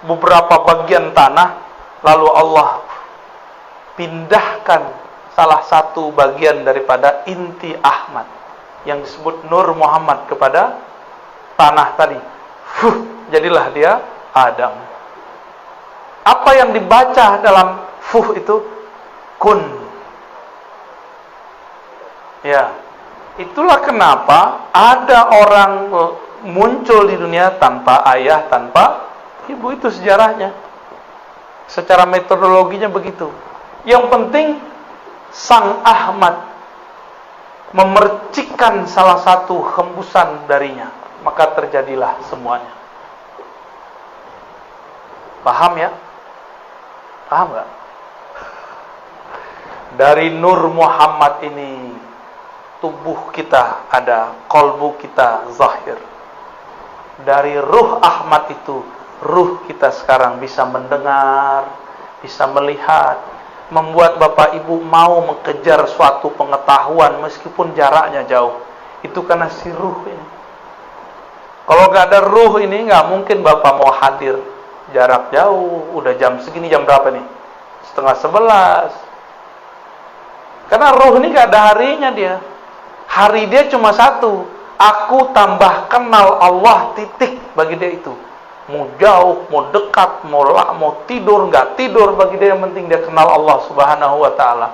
beberapa bagian tanah, lalu Allah pindahkan salah satu bagian daripada inti Ahmad yang disebut Nur Muhammad kepada tanah tadi. Jadilah dia Adam. Apa yang dibaca dalam itu? Kun. Ya, itulah kenapa ada orang muncul di dunia tanpa ayah, tanpa ibu, itu sejarahnya. Secara metodologinya begitu. Yang penting Sang Ahmad memercikkan salah satu hembusan darinya, maka terjadilah semuanya. Paham ya? Paham gak? Dari Nur Muhammad ini tubuh kita ada, kolbu kita zahir. Dari ruh Ahmad itu, ruh kita sekarang bisa mendengar, bisa melihat, membuat Bapak Ibu mau mengejar suatu pengetahuan meskipun jaraknya jauh. Itu karena si ruh ini. Kalau gak ada ruh ini, gak mungkin Bapak mau hadir. Jarak jauh, udah jam segini, jam berapa nih? 10:30. Karena ruh ini gak ada harinya dia. Hari dia cuma satu. Aku tambah kenal Allah, titik. Bagi dia itu. Mau jauh, mau dekat, mau tidur, nggak tidur, bagi dia yang penting dia kenal Allah Subhanahu wa ta'ala.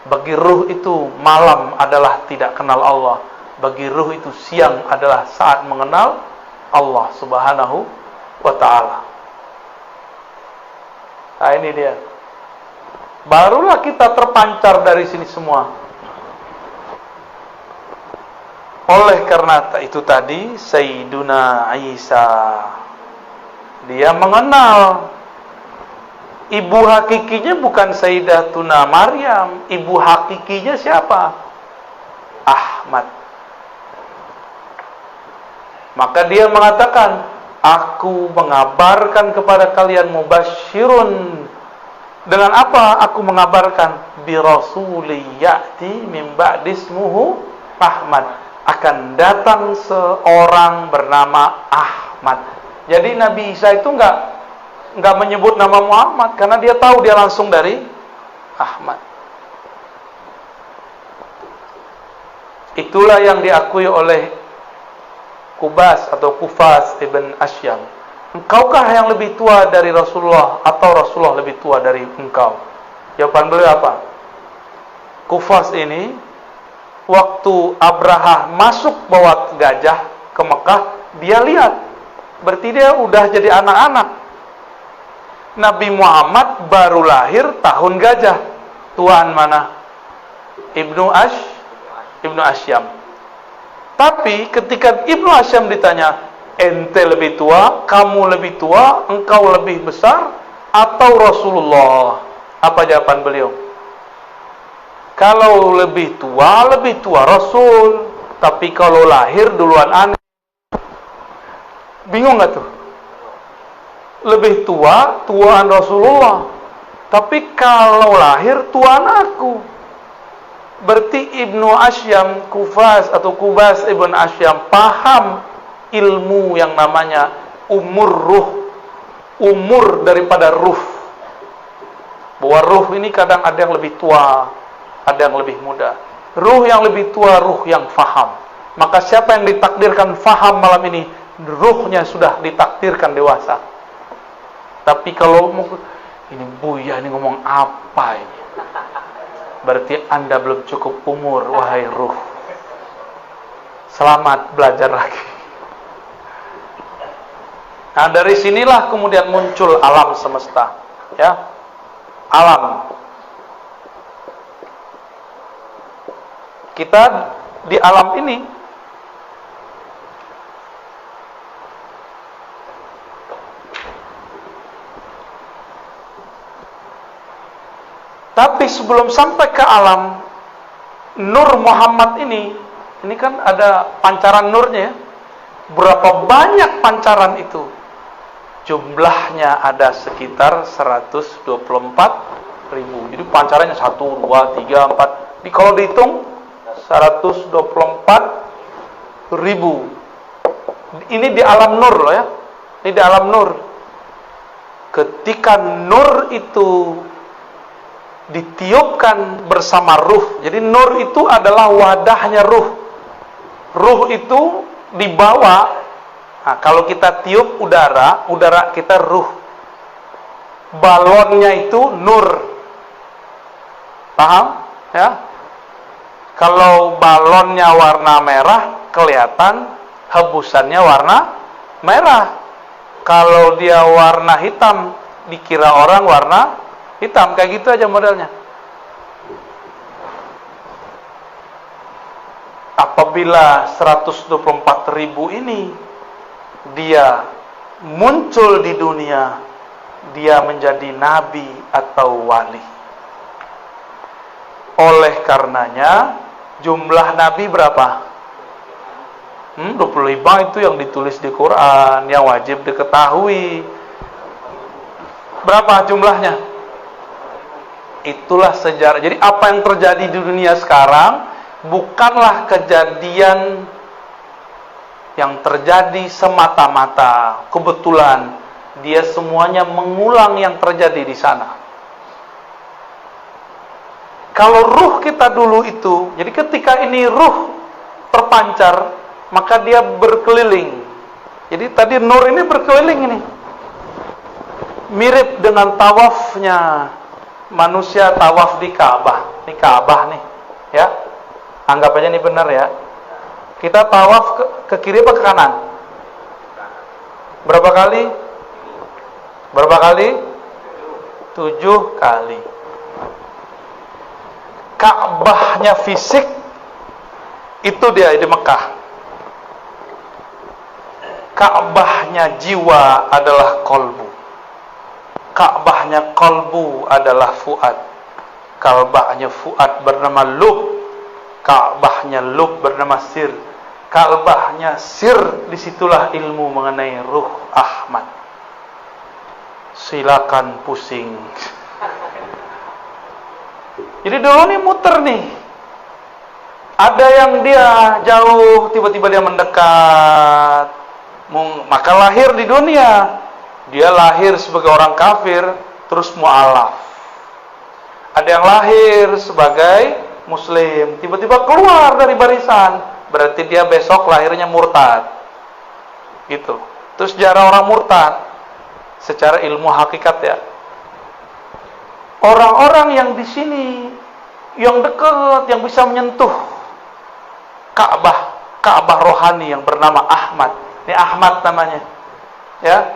Bagi ruh itu malam adalah tidak kenal Allah. Bagi ruh itu siang adalah saat mengenal Allah Subhanahu wa ta'ala. Nah ini dia. Barulah kita terpancar dari sini semua. Oleh karena itu tadi Sayyiduna Isa, dia mengenal ibu hakikinya bukan Sayyidatuna Maryam. Ibu hakikinya siapa? Ahmad. Maka dia mengatakan, aku mengabarkan kepada kalian mubasyirun. Dengan apa aku mengabarkan? Bi rasuli ya'ti min ba'dismuhu Ahmad. Akan datang seorang bernama Ahmad. Jadi Nabi Isa itu enggak menyebut nama Muhammad karena dia tahu dia langsung dari Ahmad. Itulah yang diakui oleh Kubas atau Kufas ibn Asyam. Engkaukah yang lebih tua dari Rasulullah atau Rasulullah lebih tua dari engkau? Jawaban beliau apa? Kufas ini waktu Abraha masuk bawa gajah ke Mekah, dia lihat. Berarti dia udah jadi anak-anak. Nabi Muhammad baru lahir tahun gajah. Tuan mana? Ibnu Asyam. Tapi ketika Ibnu Asyam ditanya, ente lebih tua, kamu lebih tua, engkau lebih besar, atau Rasulullah? Apa jawaban beliau? Kalau lebih tua Rasul. Tapi kalau lahir duluan aneh. Bingung gak tuh? Lebih tuaan Rasulullah. Tapi kalau lahir tuaan aku. Berarti Ibnu Asyam, Kufas atau Kubas Ibn Asyam paham ilmu yang namanya umur ruh. Umur daripada ruh. Bahwa ruh ini kadang ada yang lebih tua, ada yang lebih muda. Ruh yang lebih tua, ruh yang faham. Maka siapa yang ditakdirkan faham malam ini, ruhnya sudah ditakdirkan dewasa. Tapi kalau ini Buya ini ngomong apa ini? Berarti Anda belum cukup umur, wahai ruh. Selamat belajar lagi. Nah, dari sinilah kemudian muncul alam semesta, ya. Alam. Kita di alam ini tapi sebelum sampai ke alam, Nur Muhammad ini kan ada pancaran nurnya ya. Berapa banyak pancaran itu? Jumlahnya ada sekitar 124.000. Jadi pancarannya 1, 2, 3, 4. Kalau dihitung 124.000. Ini di alam nur loh ya. Ini di alam nur. Ketika nur itu ditiupkan bersama ruh. Jadi nur itu adalah wadahnya ruh. Ruh itu dibawa. Nah, kalau kita tiup udara, udara kita ruh. Balonnya itu nur. Paham? Ya. Kalau balonnya warna merah, kelihatan hebusannya warna merah. Kalau dia warna hitam, dikira orang warna hitam. Kayak gitu aja modelnya. Apabila 124.000 ini dia muncul di dunia, dia menjadi nabi atau wali. Oleh karenanya jumlah nabi berapa? 25 itu yang ditulis di Quran, yang wajib diketahui. Berapa jumlahnya? Itulah sejarah. Jadi apa yang terjadi di dunia sekarang bukanlah kejadian yang terjadi semata-mata kebetulan. Dia semuanya mengulang yang terjadi di sana. Kalau ruh kita dulu itu, jadi ketika ini ruh terpancar, maka dia berkeliling. Jadi tadi nur ini berkeliling ini. Mirip dengan tawafnya manusia tawaf di Ka'bah. Ini Ka'bah nih, ya. Anggap aja ini benar ya. Kita tawaf ke kiri apa ke kanan? Berapa kali? Berapa kali? 7 kali. Ka'bahnya fisik itu dia di Mekah. Ka'bahnya jiwa adalah kolbu. Ka'bahnya kolbu adalah fuad. Ka'bahnya fuad bernama lub. Ka'bahnya lub bernama sir. Ka'bahnya sir, disitulah ilmu mengenai ruh Ahmad. Silakan pusing. Jadi dulu nih muter nih. Ada yang dia jauh, tiba-tiba dia mendekat. Maka lahir di dunia. Dia lahir sebagai orang kafir, terus mu'alaf. Ada yang lahir sebagai muslim, tiba-tiba keluar dari barisan. Berarti dia besok lahirnya murtad. Gitu. Terus sejarah orang murtad secara ilmu hakikat ya. Orang-orang yang di sini yang dekat, yang bisa menyentuh Ka'bah rohani yang bernama Ahmad. Ini Ahmad namanya. Ya.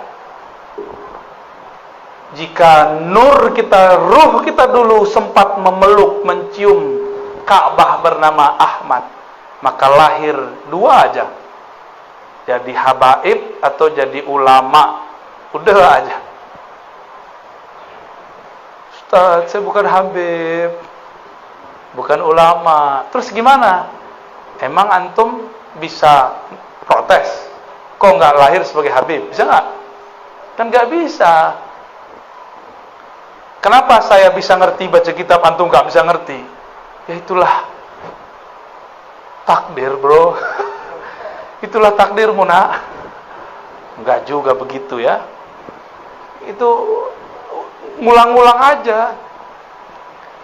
Jika nur kita, ruh kita dulu sempat memeluk, mencium Ka'bah bernama Ahmad, maka lahir 2 aja. Jadi habaib atau jadi ulama. Udah aja. Ustaz, saya bukan habib, bukan ulama. Terus gimana? Emang antum bisa protes? Kok nggak lahir sebagai habib? Bisa nggak? Kan nggak bisa. Kenapa saya bisa ngerti baca kitab, antum nggak bisa ngerti? Ya itulah takdir, bro. Itulah takdir, Muna. Nggak juga begitu ya. Itu ngulang-ngulang aja.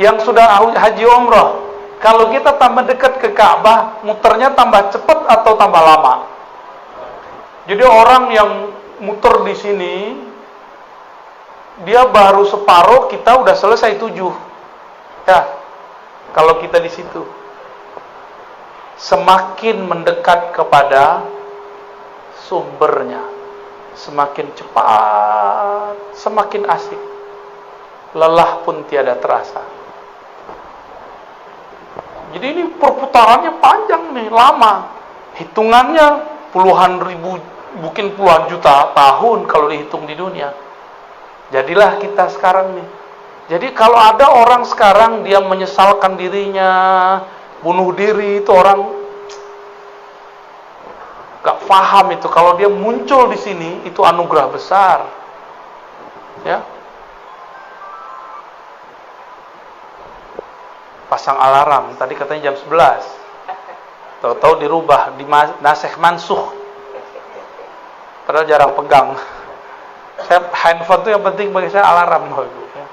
Yang sudah haji umroh, kalau kita tambah dekat ke Ka'bah, muternya tambah cepat atau tambah lama? Jadi orang yang muter di sini, dia baru separuh, kita udah selesai 7. Ya, kalau kita di situ. Semakin mendekat kepada sumbernya, semakin cepat, semakin asik. Lelah pun tiada terasa. Jadi ini perputarannya panjang nih, lama. Hitungannya puluhan ribu, mungkin puluhan juta tahun kalau dihitung di dunia. Jadilah kita sekarang nih. Jadi kalau ada orang sekarang dia menyesalkan dirinya, bunuh diri, itu orang gak paham itu. Kalau dia muncul di sini, itu anugerah besar. Ya. Pasang alarm, tadi katanya jam 11. Tahu-tahu dirubah, nasikh mansuh. Padahal jarang pegang. Saya handphone itu yang penting bagi saya alarm. Ya.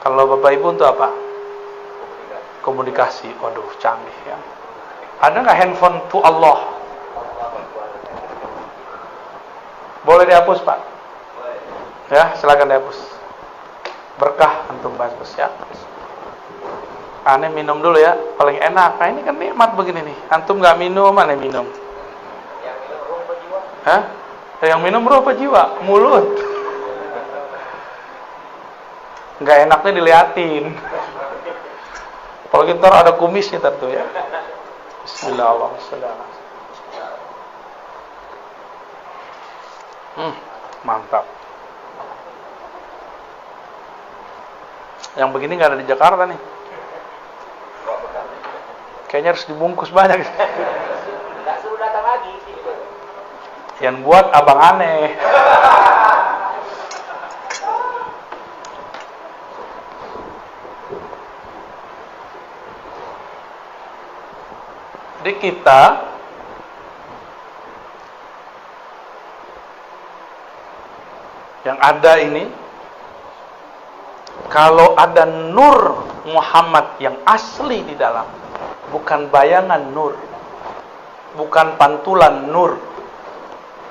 Kalau Bapak Ibu untuk apa? Komunikasi. Waduh, canggih ya. Ada nggak handphone to Allah? Boleh dihapus, Pak? Ya, silakan dihapus. Berkah antum bahas ya. Aneh minum dulu ya, paling enak. Nah, ini kan nikmat begini nih. Antum nggak minum, aneh minum. Yang minum ruh apa jiwa? Hah? Yang minum ruh apa jiwa? Mulut. Nggak enaknya diliatin. Kalau kita ada kumisnya tentu ya. Bismillahirrahmanirrahim. Mantap. Yang begini nggak ada di Jakarta nih. Kayaknya harus dibungkus banyak. Nggak suruh datang lagi. Yang buat abang aneh. Jadi kita yang ada ini, kalau ada nur Muhammad yang asli di dalam, bukan bayangan nur, bukan pantulan nur,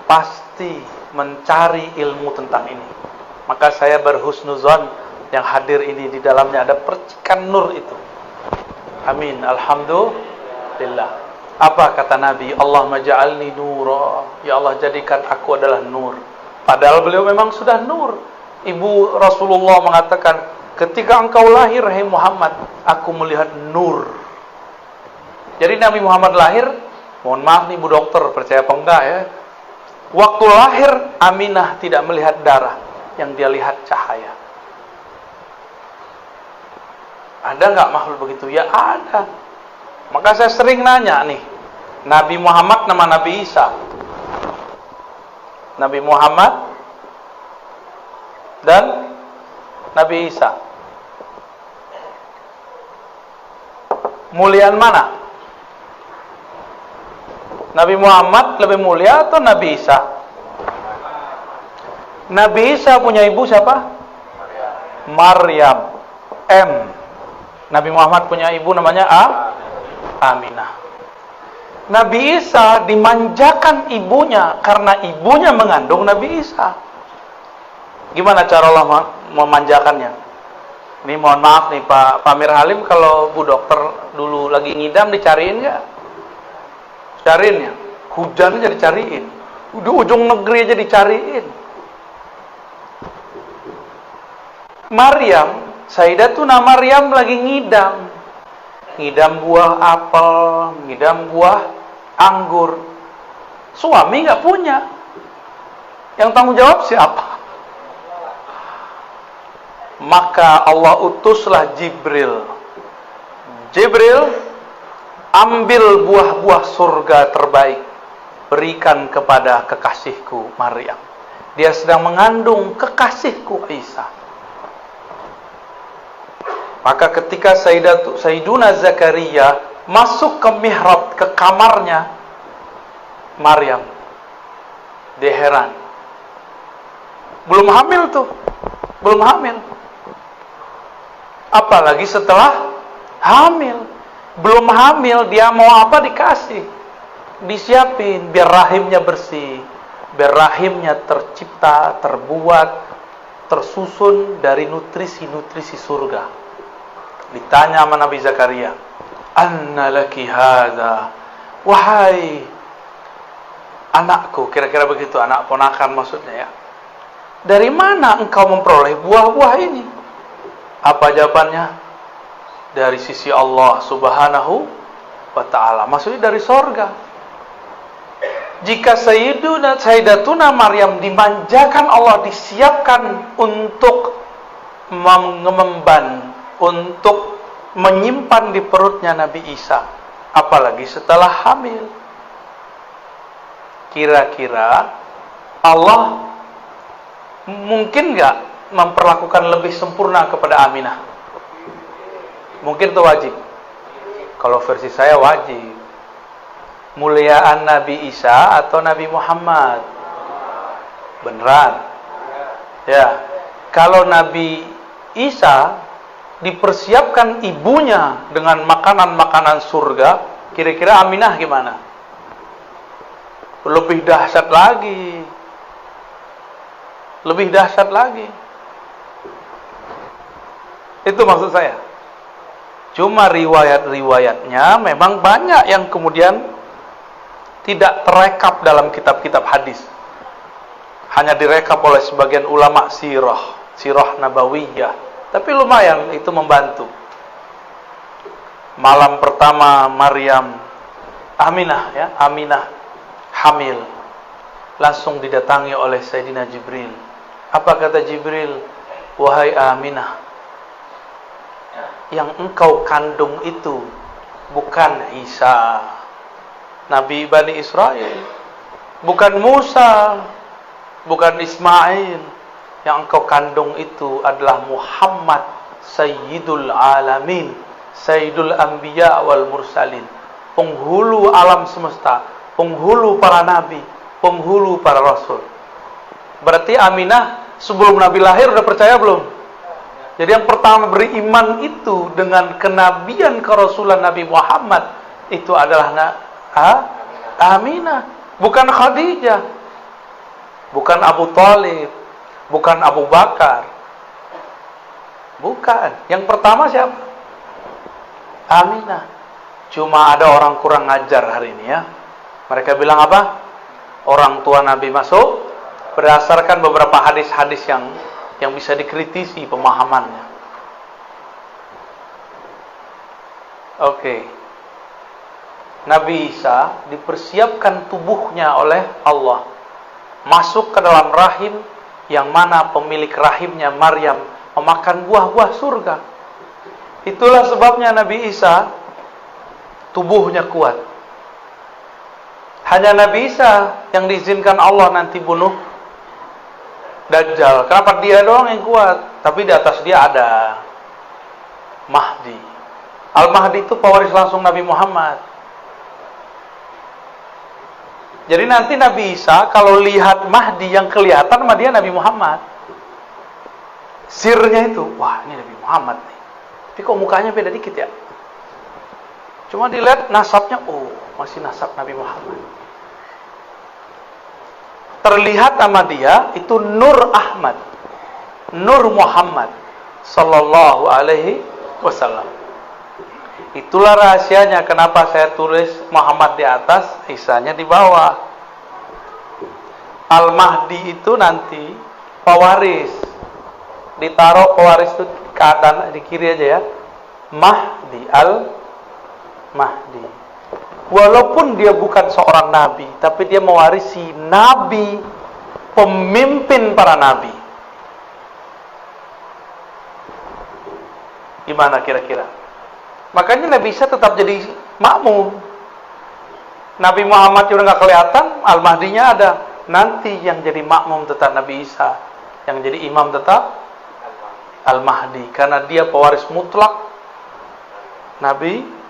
pasti mencari ilmu tentang ini. Maka saya berhusnuzon yang hadir ini di dalamnya ada percikan nur itu. Amin. Alhamdulillah. Apa kata Nabi? Allahumma ja'alni nura. Ya Allah, jadikan aku adalah nur. Padahal beliau memang sudah nur. Ibu Rasulullah mengatakan, ketika engkau lahir, hai Muhammad, aku melihat nur. Jadi Nabi Muhammad lahir, mohon maaf nih Bu Dokter, percaya apa enggak ya? Waktu lahir, Aminah tidak melihat darah, yang dia lihat cahaya. Ada nggak makhluk begitu? Ya ada. Maka saya sering nanya nih, Nabi Muhammad nama Nabi Isa. Nabi Muhammad dan Nabi Isa. Muliaan mana? Nabi Muhammad lebih mulia atau Nabi Isa? Nabi Isa punya ibu siapa? Maryam. M. Nabi Muhammad punya ibu namanya Aminah. Nabi Isa dimanjakan ibunya karena ibunya mengandung Nabi Isa. Gimana cara Allah memanjakannya? Ini mohon maaf nih Pak Amir Halim, kalau Bu Dokter dulu lagi ngidam dicariin nggak? Cariin ya. Hujan aja dicariin. Di ujung negeri aja dicariin. Maryam, Sayyidatuna Maryam lagi ngidam. Ngidam buah apel, ngidam buah anggur. Suami nggak punya. Yang tanggung jawab siapa? Maka Allah utuslah Jibril. Jibril, ambil buah-buah surga terbaik, berikan kepada kekasihku Maryam. Dia sedang mengandung kekasihku Isa. Maka ketika Sayyiduna Zakaria masuk ke mihrab, ke kamarnya Maryam, dia heran. Belum hamil tuh, belum hamil. Apalagi setelah hamil. Belum hamil, dia mau apa dikasih, disiapin biar rahimnya bersih, biar rahimnya tercipta, terbuat, tersusun dari nutrisi-nutrisi surga. Ditanya sama Nabi Zakaria, anna laki hadza, wahai anakku, kira-kira begitu, anak ponakan maksudnya ya, dari mana engkau memperoleh buah-buah ini? Apa jawabannya? Dari sisi Allah subhanahu wa ta'ala, maksudnya dari sorga. Jika Sayyidatuna Maryam dimanjakan Allah, disiapkan untuk mengemban, untuk menyimpan di perutnya Nabi Isa, apalagi setelah hamil. kira-kira Allah mungkin nggak memperlakukan lebih sempurna kepada Aminah? Mungkin itu wajib. Kalau versi saya wajib. Muliaan Nabi Isa atau Nabi Muhammad? Beneran? Ya. Kalau Nabi Isa dipersiapkan ibunya dengan makanan-makanan surga, kira-kira Aminah gimana? Lebih dahsyat lagi. Lebih dahsyat lagi. Itu maksud saya. Cuma riwayat-riwayatnya memang banyak yang kemudian tidak terekap dalam kitab-kitab hadis. Hanya direkap oleh sebagian ulama sirah nabawiyah. Tapi lumayan itu membantu. Malam pertama Aminah hamil. Langsung didatangi oleh Sayyidina Jibril. Apa kata Jibril? Wahai Aminah, yang engkau kandung itu bukan Isa, Nabi Bani Israel, bukan Musa, bukan Ismail. Yang engkau kandung itu adalah Muhammad, Sayyidul Alamin, Sayyidul Anbiya wal Mursalin, penghulu alam semesta, penghulu para nabi, penghulu para rasul. Berarti Aminah sebelum Nabi lahir udah percaya belum? Jadi yang pertama beriman itu dengan kenabian kerasulan Nabi Muhammad itu adalah Aminah, bukan Khadijah, bukan Abu Thalib, bukan Abu Bakar. Bukan. Yang pertama siapa? Aminah. Cuma ada orang kurang ngajar hari ini ya. Mereka bilang apa? Orang tua Nabi masuk berdasarkan beberapa hadis-hadis yang bisa dikritisi pemahamannya. Oke. Nabi Isa dipersiapkan tubuhnya oleh Allah masuk ke dalam rahim yang mana pemilik rahimnya Maryam memakan buah-buah surga. Itulah sebabnya Nabi Isa tubuhnya kuat. Hanya Nabi Isa yang diizinkan Allah nanti bunuh Dajjal. Kenapa dia doang yang kuat? Tapi di atas dia ada Mahdi. Al-Mahdi itu pewaris langsung Nabi Muhammad. Jadi nanti Nabi Isa kalau lihat Mahdi yang kelihatan sama dia Nabi Muhammad. Sirnya itu, wah ini Nabi Muhammad nih. Tapi kok mukanya beda dikit ya? Cuma dilihat nasabnya, oh masih nasab Nabi Muhammad. Terlihat sama dia itu Nur Ahmad, Nur Muhammad Sallallahu Alaihi Wasallam. Itulah rahasianya kenapa saya tulis Muhammad di atas, Isanya di bawah. Al-Mahdi itu nanti pewaris. Ditaruh pewaris itu kanan, di kiri aja ya. Mahdi, Al-Mahdi. Walaupun dia bukan seorang nabi, tapi dia mewarisi nabi, pemimpin para nabi. Gimana kira-kira? Makanya Nabi Isa tetap jadi makmum. Nabi Muhammad udah nggak kelihatan, Al-Mahdinya ada. Nanti yang jadi makmum tetap Nabi Isa, yang jadi imam tetap Al-Mahdi, karena dia pewaris mutlak Nabi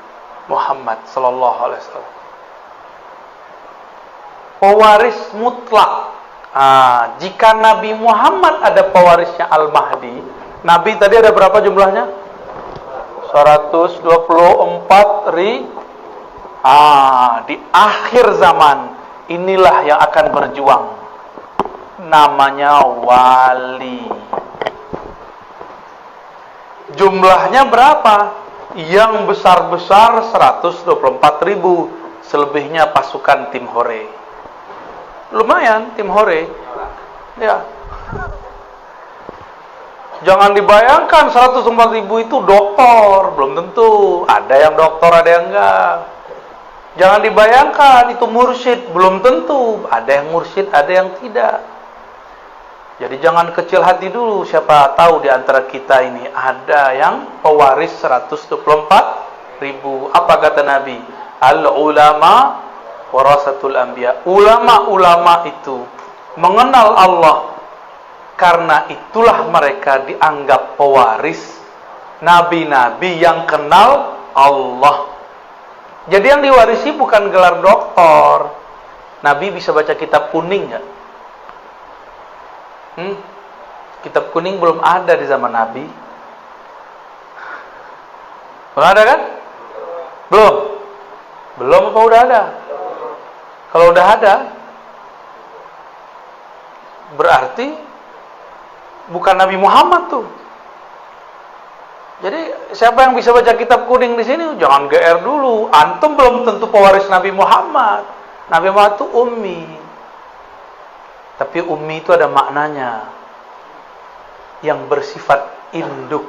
Muhammad Sallallahu Alaihi Wasallam. Pewaris mutlak. Jika Nabi Muhammad ada pewarisnya Al-Mahdi, Nabi tadi ada berapa jumlahnya? 124 ribu. Di akhir zaman inilah yang akan berjuang. Namanya wali. Jumlahnya berapa? Yang besar-besar 124 ribu. Selebihnya pasukan tim hore. Lumayan tim hore. Ya. Jangan dibayangkan 104 ribu itu doktor, belum tentu. Ada yang doktor, ada yang enggak. Jangan dibayangkan itu mursyid, belum tentu. Ada yang mursyid, ada yang tidak. Jadi jangan kecil hati dulu. Siapa tahu di antara kita ini ada yang pewaris 124 ribu. Apa kata Nabi? Al-ulama warasatul anbiya. Ulama-ulama itu mengenal Allah, karena itulah mereka dianggap pewaris nabi-nabi yang kenal Allah. Jadi yang diwarisi bukan gelar doktor. Nabi bisa baca kitab kuning nggak? Kitab kuning belum ada di zaman Nabi. Belum ada kan? Belum apa udah ada? Kalau udah ada, berarti bukan Nabi Muhammad tuh. Jadi siapa yang bisa baca kitab kuning di sini? Jangan GR dulu. Antum belum tentu pewaris Nabi Muhammad. Nabi Muhammad itu ummi. Tapi ummi itu ada maknanya, yang bersifat induk.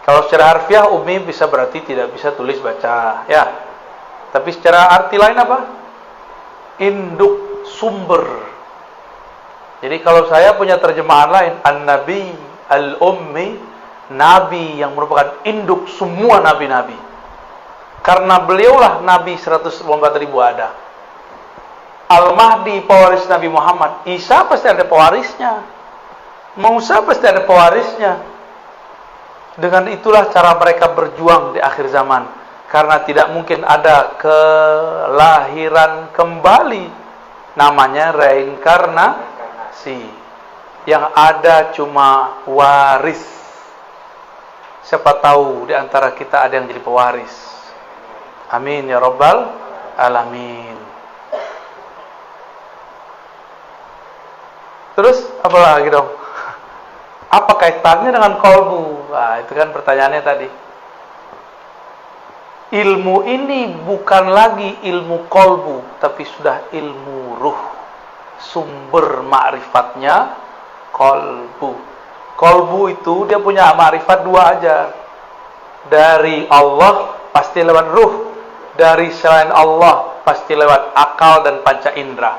Kalau secara harfiah ummi bisa berarti tidak bisa tulis baca, ya. Tapi secara arti lain apa? Induk, sumber. Jadi kalau saya punya terjemahan lain, An-Nabi Al-Ummi, Nabi yang merupakan induk semua nabi-nabi. Karena beliaulah Nabi 124.000 ada. Al-Mahdi pewaris Nabi Muhammad. Isa pasti ada pewarisnya. Musa pasti ada pewarisnya. Dengan itulah cara mereka berjuang di akhir zaman. Karena tidak mungkin ada kelahiran kembali. Namanya reinkarnasi. Yang ada cuma waris. Siapa tahu di antara kita ada yang jadi pewaris. Amin ya rabbal alamin. Terus apa lagi dong? Apa kaitannya dengan kolbu? Nah, itu kan pertanyaannya tadi. Ilmu ini bukan lagi ilmu kolbu, tapi sudah ilmu ruh. Sumber ma'rifatnya kolbu. Kolbu itu dia punya ma'rifat dua aja. Dari Allah pasti lewat ruh. Dari selain Allah pasti lewat akal dan panca indera.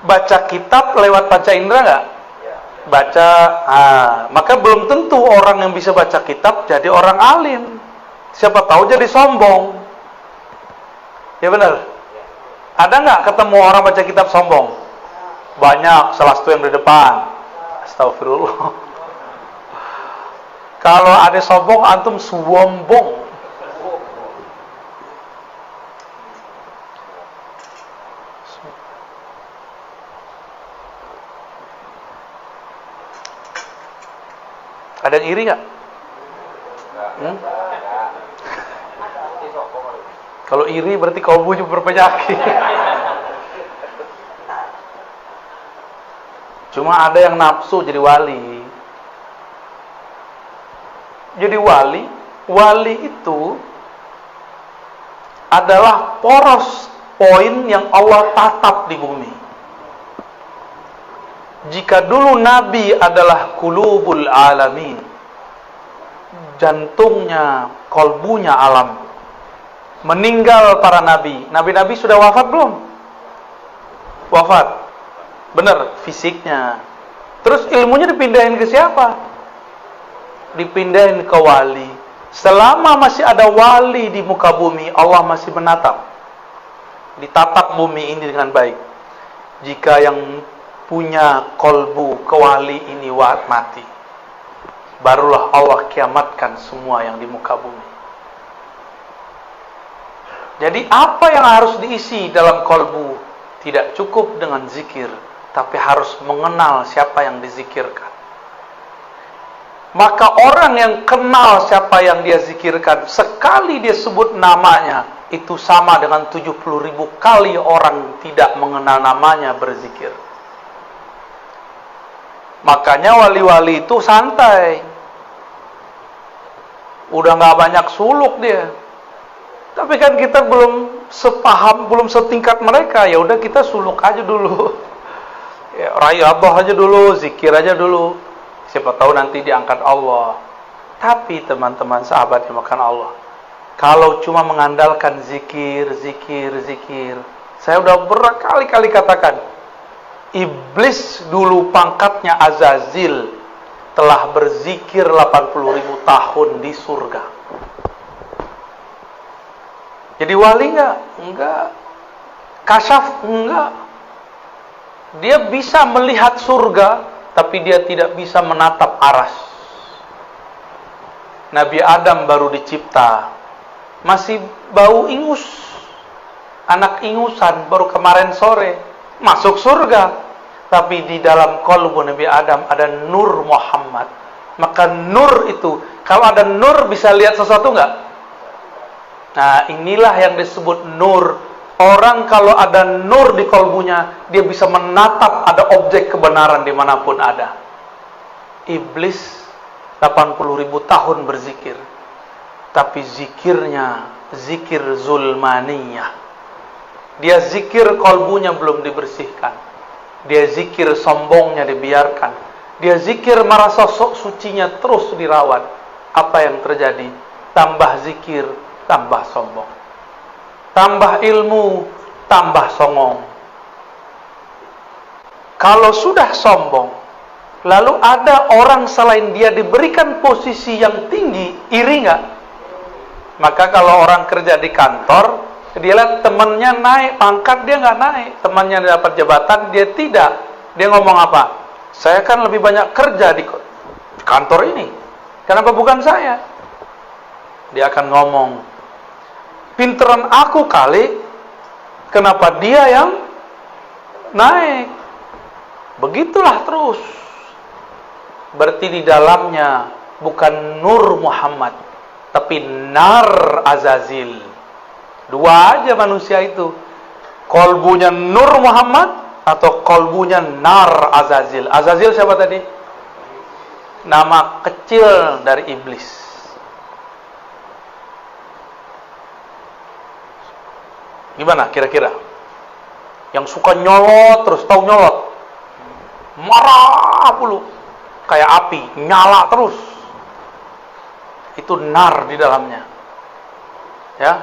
Baca kitab lewat panca indera nggak? Baca, maka belum tentu orang yang bisa baca kitab jadi orang alim. Siapa tahu jadi sombong. Ya benar. Ada nggak ketemu orang baca kitab sombong? Banyak, salah satu yang di depan. Astagfirullah. Kalau ada sombong, antum sombong. Ada yang iri nggak? Kalau iri berarti kalbu juga berpenyakit. Cuma ada yang nafsu jadi wali. Jadi wali itu adalah poros poin yang Allah tatap di bumi. Jika dulu Nabi adalah qulubul alamin, jantungnya, kolbunya alam, meninggal para nabi. Nabi-nabi sudah wafat belum? Wafat. Benar, fisiknya. Terus ilmunya dipindahin ke siapa? Dipindahin ke wali. Selama masih ada wali di muka bumi, Allah masih menatap. Ditatap bumi ini dengan baik. Jika yang punya kolbu kewali ini mati, barulah Allah kiamatkan semua yang di muka bumi. Jadi apa yang harus diisi dalam kolbu? Tidak cukup dengan zikir, tapi harus mengenal siapa yang dizikirkan. Maka orang yang kenal siapa yang dia zikirkan, sekali dia sebut namanya, itu sama dengan 70.000 kali orang tidak mengenal namanya berzikir. Makanya wali-wali itu santai. Udah gak banyak suluk dia. Tapi kan kita belum sepaham, belum setingkat mereka. Ya udah kita suluk aja dulu. Ya, rayabah aja dulu, zikir aja dulu. Siapa tahu nanti diangkat Allah. Tapi teman-teman sahabat yang makan Allah, kalau cuma mengandalkan zikir, saya udah berkali-kali katakan, Iblis dulu pangkatnya Azazil telah berzikir 80.000 tahun di surga. Jadi wali enggak? Enggak. Kasyaf? Enggak. Dia bisa melihat surga, tapi dia tidak bisa menatap aras. Nabi Adam baru dicipta, masih bau ingus, anak ingusan, baru kemarin sore masuk surga. Tapi di dalam qalbu Nabi Adam ada nur Muhammad. Maka nur itu, kalau ada nur bisa lihat sesuatu enggak? Nah, inilah yang disebut nur. Orang kalau ada nur di kalbunya, dia bisa menatap ada objek kebenaran dimanapun ada. Iblis 80.000 tahun berzikir, tapi zikirnya zikir zulmaniyah. Dia zikir, kalbunya belum dibersihkan. Dia zikir, sombongnya dibiarkan. Dia zikir, merasa sok sucinya terus dirawat. Apa yang terjadi? Tambah zikir, tambah sombong. Tambah ilmu, tambah songong. Kalau sudah sombong, lalu ada orang selain dia diberikan posisi yang tinggi, iri nggak? Maka kalau orang kerja di kantor, dia lihat temannya naik pangkat, dia nggak naik. Temannya dapat jabatan, dia tidak. Dia ngomong apa? Saya kan lebih banyak kerja di kantor ini. Kenapa bukan saya? Dia akan ngomong, pinteran aku kali, kenapa dia yang naik? Begitulah terus. Berarti di dalamnya bukan nur Muhammad, tapi nar Azazil. Dua aja manusia itu, kolbunya nur Muhammad atau kolbunya nar Azazil. Azazil siapa tadi? Nama kecil dari iblis. Gimana kira-kira? Yang suka nyolot terus, tahu nyolot? Marah puluh, kayak api, nyala terus. Itu nar di dalamnya. Ya.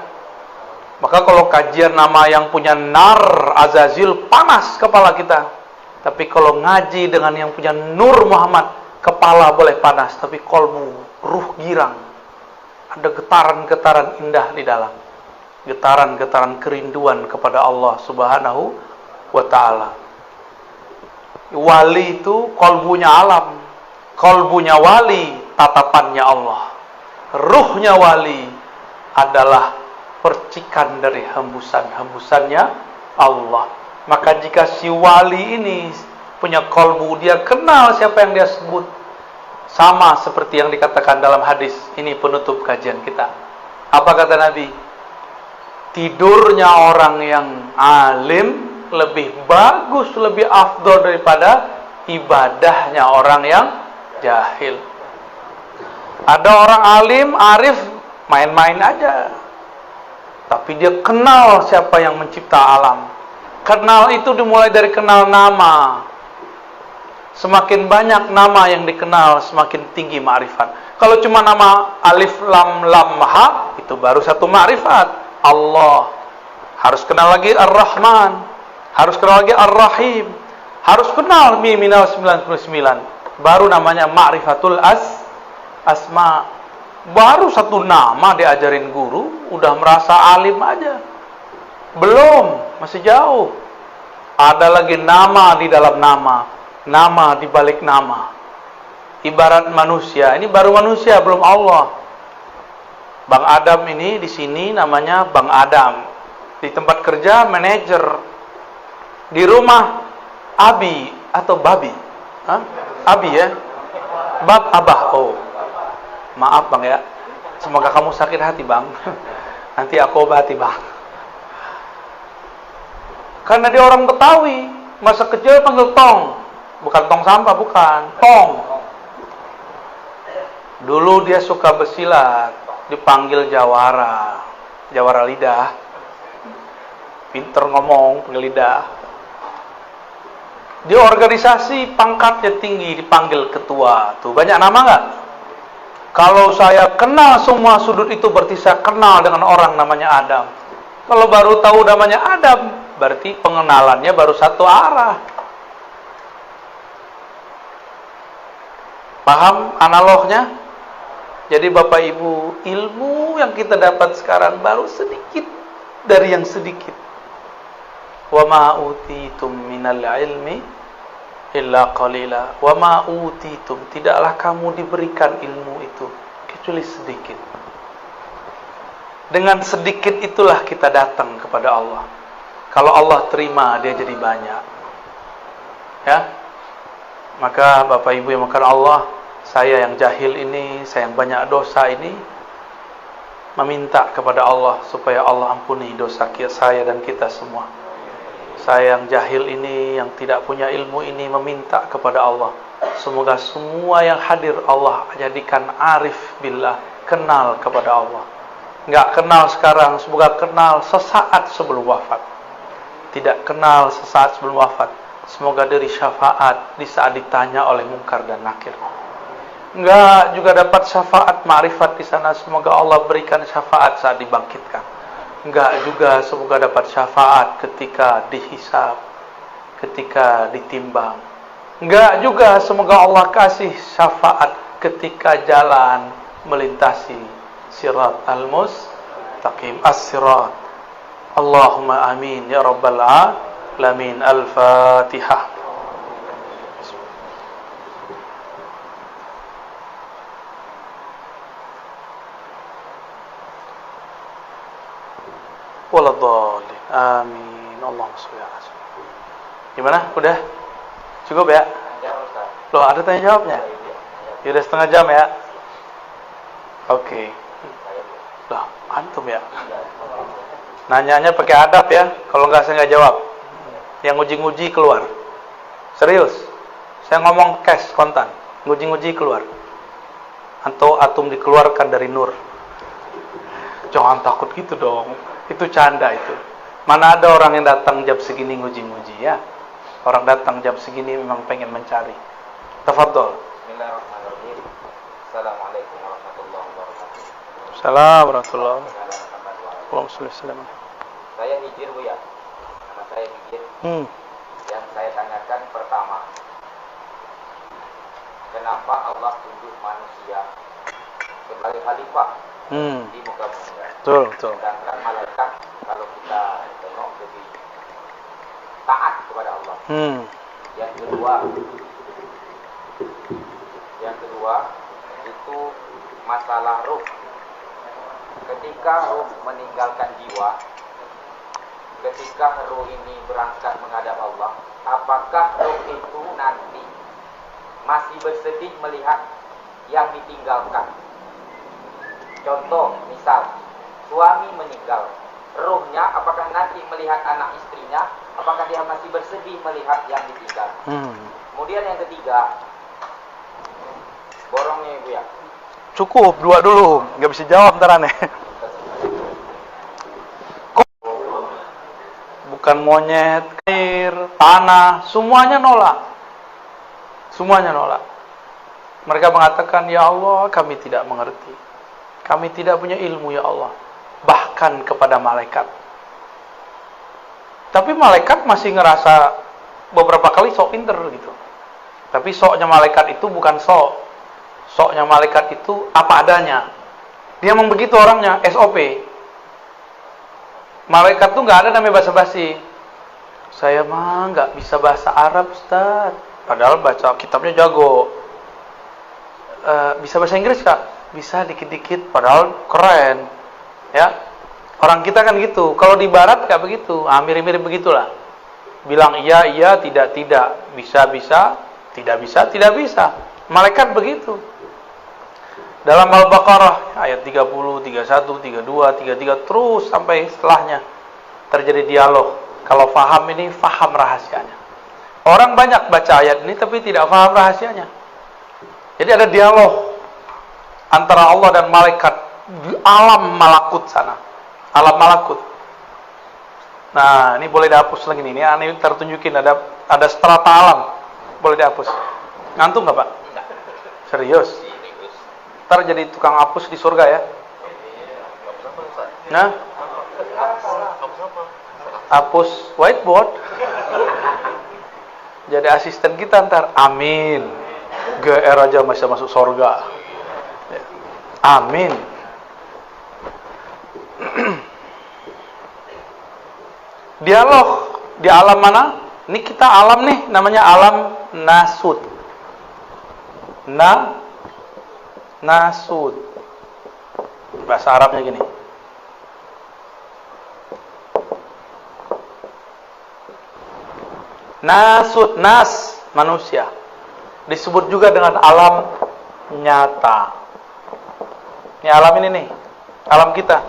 Maka kalau kajian nama yang punya nar Azazil, panas kepala kita. Tapi kalau ngaji dengan yang punya nur Muhammad, kepala boleh panas, tapi kolbu, ruh girang. Ada getaran-getaran indah di dalam. Getaran-getaran kerinduan kepada Allah Subhanahu wa ta'ala. Wali itu kolbunya alam, kolbunya wali tatapannya Allah. Ruhnya wali adalah percikan dari hembusan-hembusannya Allah. Maka jika si wali ini punya kolbu, dia kenal siapa yang dia sebut. Sama seperti yang dikatakan dalam hadis. Ini penutup kajian kita. Apa kata Nabi? Tidurnya orang yang alim lebih bagus, lebih afdol daripada ibadahnya orang yang jahil. Ada orang alim, arif, main-main aja. Tapi dia kenal siapa yang mencipta alam. Kenal itu dimulai dari kenal nama. Semakin banyak nama yang dikenal, semakin tinggi ma'rifat. Kalau cuma nama alif, lam, lam, ha, itu baru satu ma'rifat. Allah. Harus kenal lagi Ar-Rahman. Harus kenal lagi Ar-Rahim. Harus kenal minal 99. Baru namanya ma'rifatul asma. Baru satu nama diajarin guru, udah merasa alim aja. Belum, masih jauh. Ada lagi nama di dalam nama, nama di balik nama. Ibarat manusia, ini baru manusia, belum Allah. Bang Adam ini di sini namanya Bang Adam. Di tempat kerja manajer. Di rumah Abi atau Babi. Hah? Abi ya? Bab Abah. Oh. Maaf Bang ya. Semoga kamu sakit hati Bang. Nanti aku obati Bang. Karena dia orang Betawi, masa kecil panggil tong. Bukan tong sampah, bukan. Tong. Dulu dia suka bersilat, dipanggil jawara. Jawara lidah. Pinter ngomong, panggil lidah. Di organisasi pangkatnya tinggi, dipanggil ketua. Tuh, banyak nama nggak? Kalau saya kenal semua sudut itu, berarti saya kenal dengan orang namanya Adam. Kalau baru tahu namanya Adam, berarti pengenalannya baru satu arah. Paham analognya? Jadi Bapak Ibu, ilmu yang kita dapat sekarang baru sedikit. dari yang sedikit. Wa ma utitum minal ilmi illa qalila. Wa ma utitum, tidaklah kamu diberikan ilmu itu kecuali sedikit. Dengan sedikit itulah kita datang kepada Allah. Kalau Allah terima, dia jadi banyak. Ya. Maka Bapak Ibu yang makan Allah, saya yang jahil ini, saya yang banyak dosa ini, meminta kepada Allah supaya Allah ampuni dosa saya dan kita semua. Saya yang jahil ini, yang tidak punya ilmu ini, meminta kepada Allah, semoga semua yang hadir Allah jadikan arif billah, kenal kepada Allah. Enggak kenal sekarang, semoga kenal sesaat sebelum wafat. Tidak kenal sesaat sebelum wafat, semoga diberi syafaat di saat ditanya oleh Munkar dan Nakir. Enggak juga dapat syafaat ma'rifat di sana, semoga Allah berikan syafaat saat dibangkitkan. Enggak juga semoga dapat syafaat ketika dihisab, ketika ditimbang. Enggak juga semoga Allah kasih syafaat ketika jalan melintasi sirat al-mustaqim, as-sirat. Allahumma amin ya rabbal alamin. Al-Fatihah. Waladhdallin. Amin. Allahumma shalli ala sayyidina. Gimana? Udah? Cukup ya? Loh, ada tanya jawabnya? Ya udah setengah jam ya? Oke. Loh, antum ya? Nanyanya pakai adab ya. Kalau enggak saya enggak jawab. Yang nguji-nguji keluar. Serius. Saya ngomong cash kontan. Nguji-nguji keluar. Atau atum dikeluarkan dari nur. Jangan takut gitu dong. Itu canda itu. Mana ada orang yang datang jam segini nguji-nguji ya. Orang datang jam segini memang pengen mencari. Tafadhol. Bismillahirrahmanirrahim. Assalamualaikum warahmatullahi wabarakatuh. Assalamualaikum warahmatullahi wabarakatuh. Saya Hijir Bu ya. Nama saya Hijir. Yang saya tanyakan pertama, kenapa Allah tunjuk manusia sebagai khalifah di muka bumi? Betul. Sedangkan malaikat kalau kita tengok lebih taat kepada Allah. Yang kedua itu masalah ruh. Ketika ruh meninggalkan jiwa, ketika ruh ini berangkat menghadap Allah, apakah ruh itu nanti masih bersedih melihat yang ditinggalkan? Contoh, misal suami meninggal, ruhnya apakah nanti melihat anak istrinya, apakah dia masih bersedih melihat yang ditinggal? Kemudian yang ketiga, borongnya Ibu ya. Cukup, dua dulu. Nggak bisa jawab ntar aneh. Bukan monyet, air, tanah, semuanya nolak. Semuanya nolak. Mereka mengatakan, ya Allah, kami tidak mengerti. Kami tidak punya ilmu, ya Allah. Bahkan kepada malaikat. Tapi malaikat masih ngerasa beberapa kali sok pinter gitu. Tapi soknya malaikat itu bukan sok. Soknya malaikat itu apa adanya. Dia memang begitu orangnya, SOP. Malaikat tuh nggak ada namanya basa-basi. Saya mah nggak bisa bahasa Arab, Ustaz. Padahal baca kitabnya jago. Bisa bahasa Inggris Kak? Bisa dikit-dikit, padahal keren. Ya, orang kita kan gitu. Kalau di Barat nggak begitu. Mirip-mirip begitulah. Bilang iya, tidak, bisa, tidak bisa. Malaikat begitu. Dalam Al-Baqarah ayat 30, 31, 32, 33 terus sampai setelahnya terjadi dialog. Kalau faham ini, faham rahasianya. Orang banyak baca ayat ini tapi tidak faham rahasianya. Jadi ada dialog antara Allah dan malaikat di alam malakut sana. Alam malakut. Nah, ini boleh dihapus lagi nih. Ini tertunjukin ada strata alam. Boleh dihapus. Ngantuk nggak Pak? Serius? Ntar jadi tukang hapus di surga ya. Nah, hapus whiteboard. Jadi asisten kita ntar. Amin. GR aja masih masuk surga. Amin. Dialog di alam mana? Ini kita alam nih, namanya alam nasut. Nasut. Bahasa Arabnya gini. Nasut, nas, manusia. Disebut juga dengan alam nyata. Ini alam ini nih, alam kita.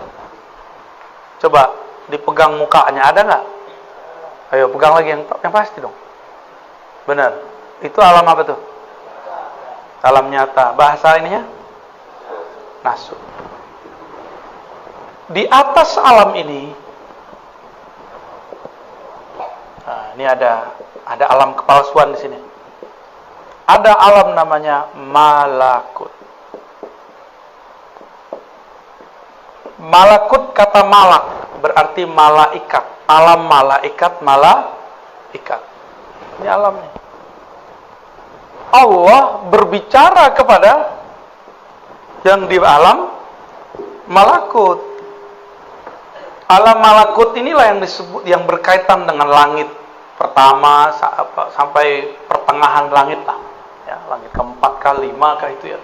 Coba dipegang mukanya, ada nggak? Ayo pegang lagi yang pasti dong. Benar. Itu alam apa tuh? Alam nyata. Bahasa ininya? Nasut. Di atas alam ini, nah, ini ada alam kepalsuan di sini. Ada alam namanya malakut. Malakut kata malak berarti malaikat. Alam malaikat, malaikat. Ini alamnya. Allah berbicara kepada yang di alam malakut. Alam malakut inilah yang disebut, yang berkaitan dengan langit pertama sampai pertengahan langit lah. Ya, langit keempat kah, lima kah itu ya.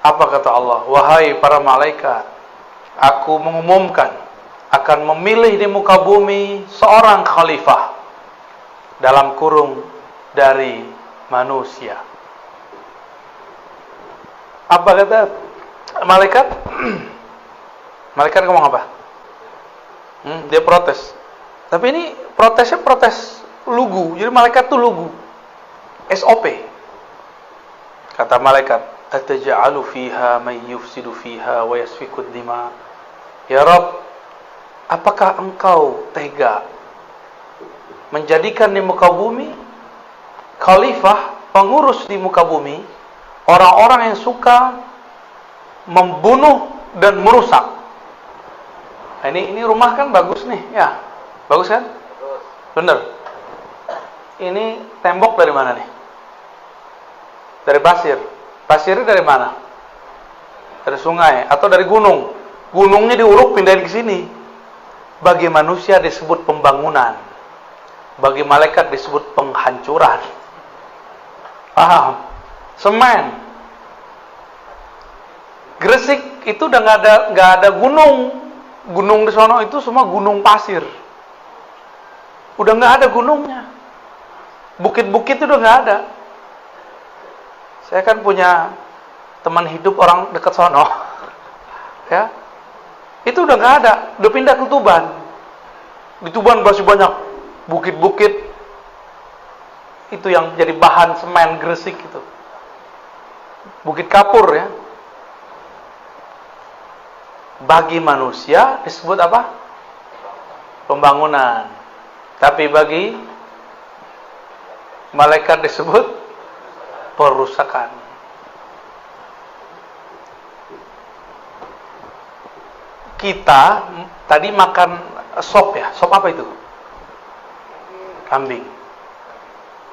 Apa kata Allah? Wahai para malaikat, aku mengumumkan akan memilih di muka bumi seorang khalifah dalam kurung dari manusia. Apa kata malaikat? Malaikat ngomong apa? Dia protes. Tapi ini protesnya protes lugu. Jadi malaikat tuh lugu. SOP. Kata malaikat, ataj'alu fiha may yufsidu fiha wa yasfikud dima. Ya Rabb, apakah engkau tega menjadikan di muka bumi khalifah, pengurus di muka bumi, orang-orang yang suka membunuh dan merusak? Nah, ini rumah kan bagus nih, ya. Bagus kan? Bener. Ini tembok dari mana nih? Dari pasir. Pasirnya dari mana? Dari sungai atau dari gunung? Gunungnya diuruk pindahin ke sini. Bagi manusia disebut pembangunan. Bagi malaikat disebut penghancuran. Paham? Semen. Gresik itu udah nggak ada gunung. Gunung di sono itu semua gunung pasir. Udah nggak ada gunungnya. Bukit-bukit itu udah nggak ada. Saya kan punya teman hidup orang dekat sono. Ya. Itu udah nggak ada. Udah pindah ke Tuban. Di Tuban masih banyak bukit-bukit. Itu yang jadi bahan semen Gresik itu. Bukit kapur ya. Bagi manusia disebut apa? Pembangunan. Tapi bagi malaikat disebut perusakan. Kita tadi makan sop ya. Sop apa itu? Kambing.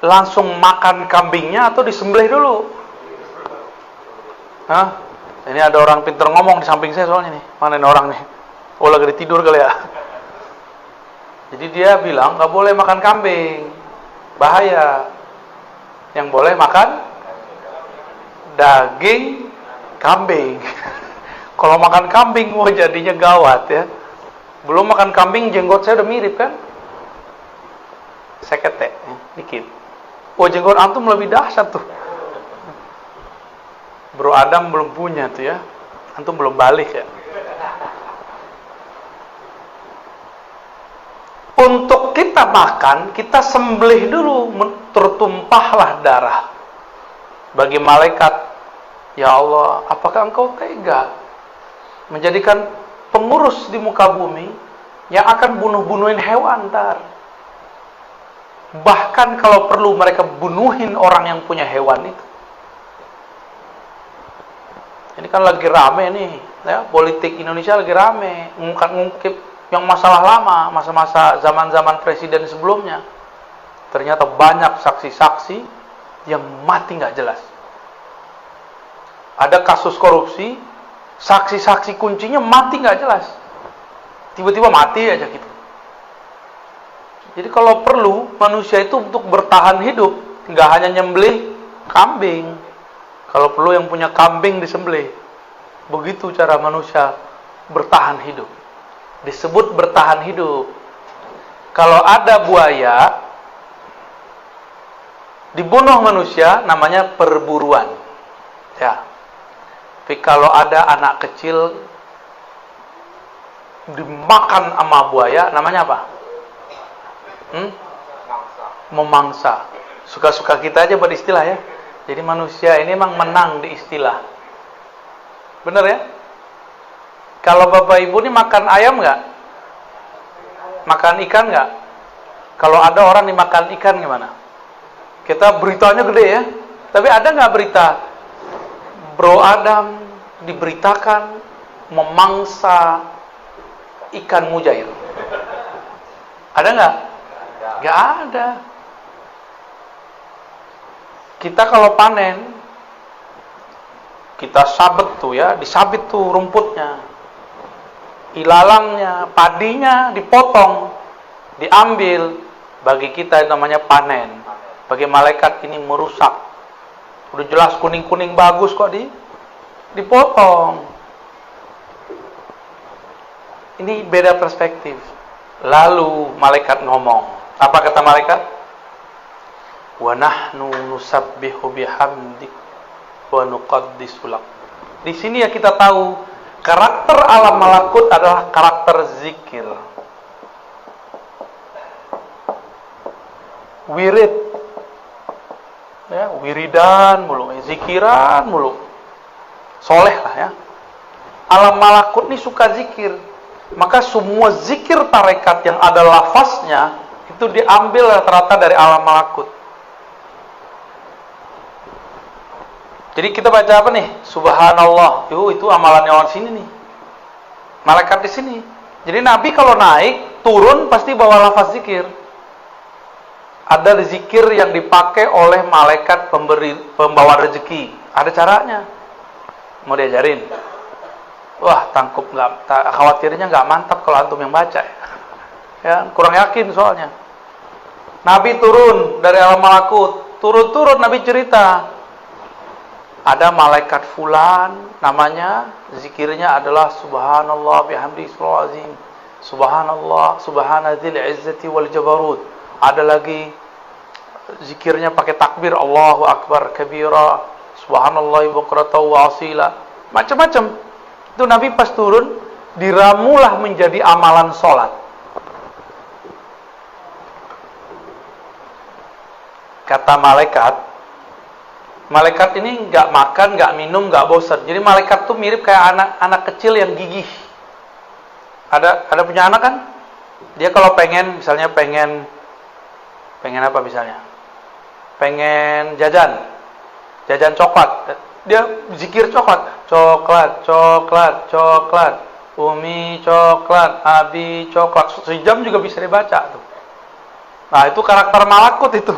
Langsung makan kambingnya atau disembelih dulu? Hah? Ini ada orang pintar ngomong di samping saya soalnya nih. Mana ini orang nih? Oh, lagi tidur kali ya. Jadi dia bilang nggak boleh makan kambing, bahaya. Yang boleh makan daging kambing. Kalau makan kambing, wah jadinya gawat ya. Belum makan kambing, jenggot saya udah mirip kan? Sekete, dikit. Wah jenggot antum lebih dahsyat tuh. Bro Adam belum punya tuh ya. Antum belum balik ya. Untuk kita makan, kita sembelih dulu, tertumpahlah darah. Bagi malaikat, ya Allah, apakah engkau tega menjadikan pengurus di muka bumi yang akan bunuh-bunuhin hewan ntar? Bahkan kalau perlu mereka bunuhin orang yang punya hewan itu. Ini kan lagi rame nih, ya, politik Indonesia lagi rame, ngungkip yang masalah lama, masa-masa zaman-zaman presiden sebelumnya. Ternyata banyak saksi-saksi yang mati nggak jelas. Ada kasus korupsi, saksi-saksi kuncinya mati nggak jelas. Tiba-tiba mati aja gitu. Jadi kalau perlu manusia itu untuk bertahan hidup, nggak hanya nyembelih kambing. Kalau perlu yang punya kambing disembelih. Begitu cara manusia bertahan hidup. Disebut bertahan hidup. Kalau ada buaya dibunuh manusia, namanya perburuan. Ya. Tapi kalau ada anak kecil dimakan sama buaya, namanya apa? Memangsa. Suka-suka kita aja buat istilah ya. Jadi manusia ini memang menang di istilah. Bener ya? Kalau bapak ibu ini makan ayam nggak? Makan ikan nggak? Kalau ada orang dimakan ikan gimana? Kita beritanya gede ya. Tapi ada nggak berita Bro Adam diberitakan memangsa ikan mujair? Ada nggak? Nggak ada. Kita kalau panen, kita sabet tuh ya, disabit tuh rumputnya, ilalangnya, padinya dipotong, diambil. Bagi kita namanya panen. Bagi malaikat ini merusak. Udah jelas kuning-kuning bagus kok dipotong. Ini beda perspektif. Lalu malaikat ngomong. Apa kata malaikat? Wa nahnu nusabbihu bihamdik wa nuqaddisu lak. Di sini ya kita tahu karakter alam malakut adalah karakter zikir. Wirid. Ya, wiridan mulu, zikiran mulu. Soleh lah ya. Alam malakut ini suka zikir. Maka semua zikir tarekat yang ada lafaznya itu diambil rata-rata dari alam malakut. Jadi kita baca apa nih? Subhanallah. Itu amalannya orang sini nih. Malaikat di sini. Jadi Nabi kalau naik, turun pasti bawa lafaz zikir. Ada zikir yang dipakai oleh malaikat pembawa rezeki. Ada caranya. Mau diajarin. Wah, khawatirnya nggak mantap kalau antum yang baca. Ya, kurang yakin soalnya. Nabi turun dari alam malakut. Turun-turun Nabi cerita. Ada malaikat fulan, namanya zikirnya adalah subhanallah bihamdi azim. Subhanallah, subhanadzil izzati wal jabarut. Ada lagi zikirnya pakai takbir Allahu akbar kabira, subhanallah bukratan wa asila. Macam-macam. Itu Nabi pas turun diramulah menjadi amalan salat. Kata malaikat ini nggak makan, nggak minum, nggak bosan. Jadi malaikat tuh mirip kayak anak kecil yang gigih. Ada punya anak kan? Dia kalau pengen apa misalnya? Pengen jajan coklat. Dia zikir coklat. Umi coklat, Abi coklat. Sejam juga bisa dibaca tuh. Nah, itu karakter malakut itu.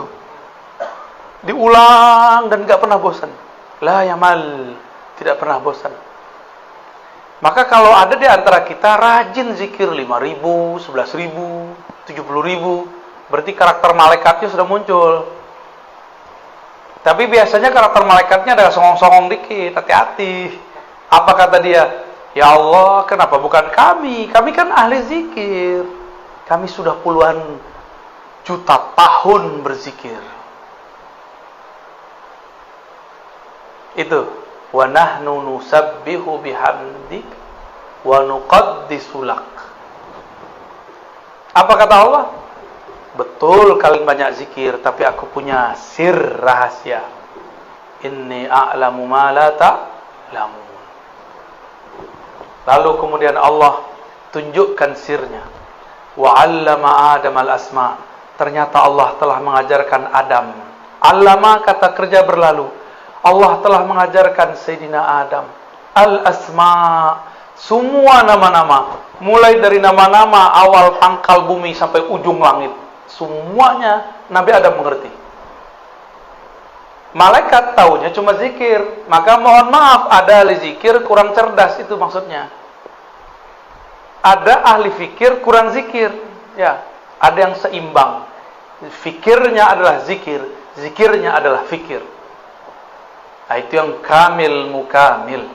Diulang dan gak pernah bosan. La yamal, tidak pernah bosan. Maka kalau ada di antara kita rajin zikir 5.000, 11.000, 70.000, berarti karakter malaikatnya sudah muncul. Tapi biasanya karakter malaikatnya ada songong-songong dikit, hati-hati. Apa kata dia? Ya Allah, kenapa bukan kami? Kami kan ahli zikir. Kami sudah puluhan juta tahun berzikir. Itu wa nahnu nusabbihu bihamdik wa nuqaddisu lak. Apa kata Allah? Betul kalian banyak zikir, tapi aku punya sir rahasia. Inni a'lamu ma la ta'lamun. Lalu kemudian Allah tunjukkan sirnya. Wa 'allama Adam al-asma. Ternyata Allah telah mengajarkan Adam. 'Allama kata kerja berlalu. Allah telah mengajarkan Sayyidina Adam al-asma, semua nama-nama, mulai dari nama-nama awal pangkal bumi sampai ujung langit, semuanya Nabi Adam mengerti. Malaikat taunya cuma zikir, maka mohon maaf, ada ahli zikir kurang cerdas, itu maksudnya. Ada ahli fikir kurang zikir, ya. ada yang seimbang. Fikirnya adalah zikir, zikirnya adalah fikir. Nah, itu yang kamil mukamil.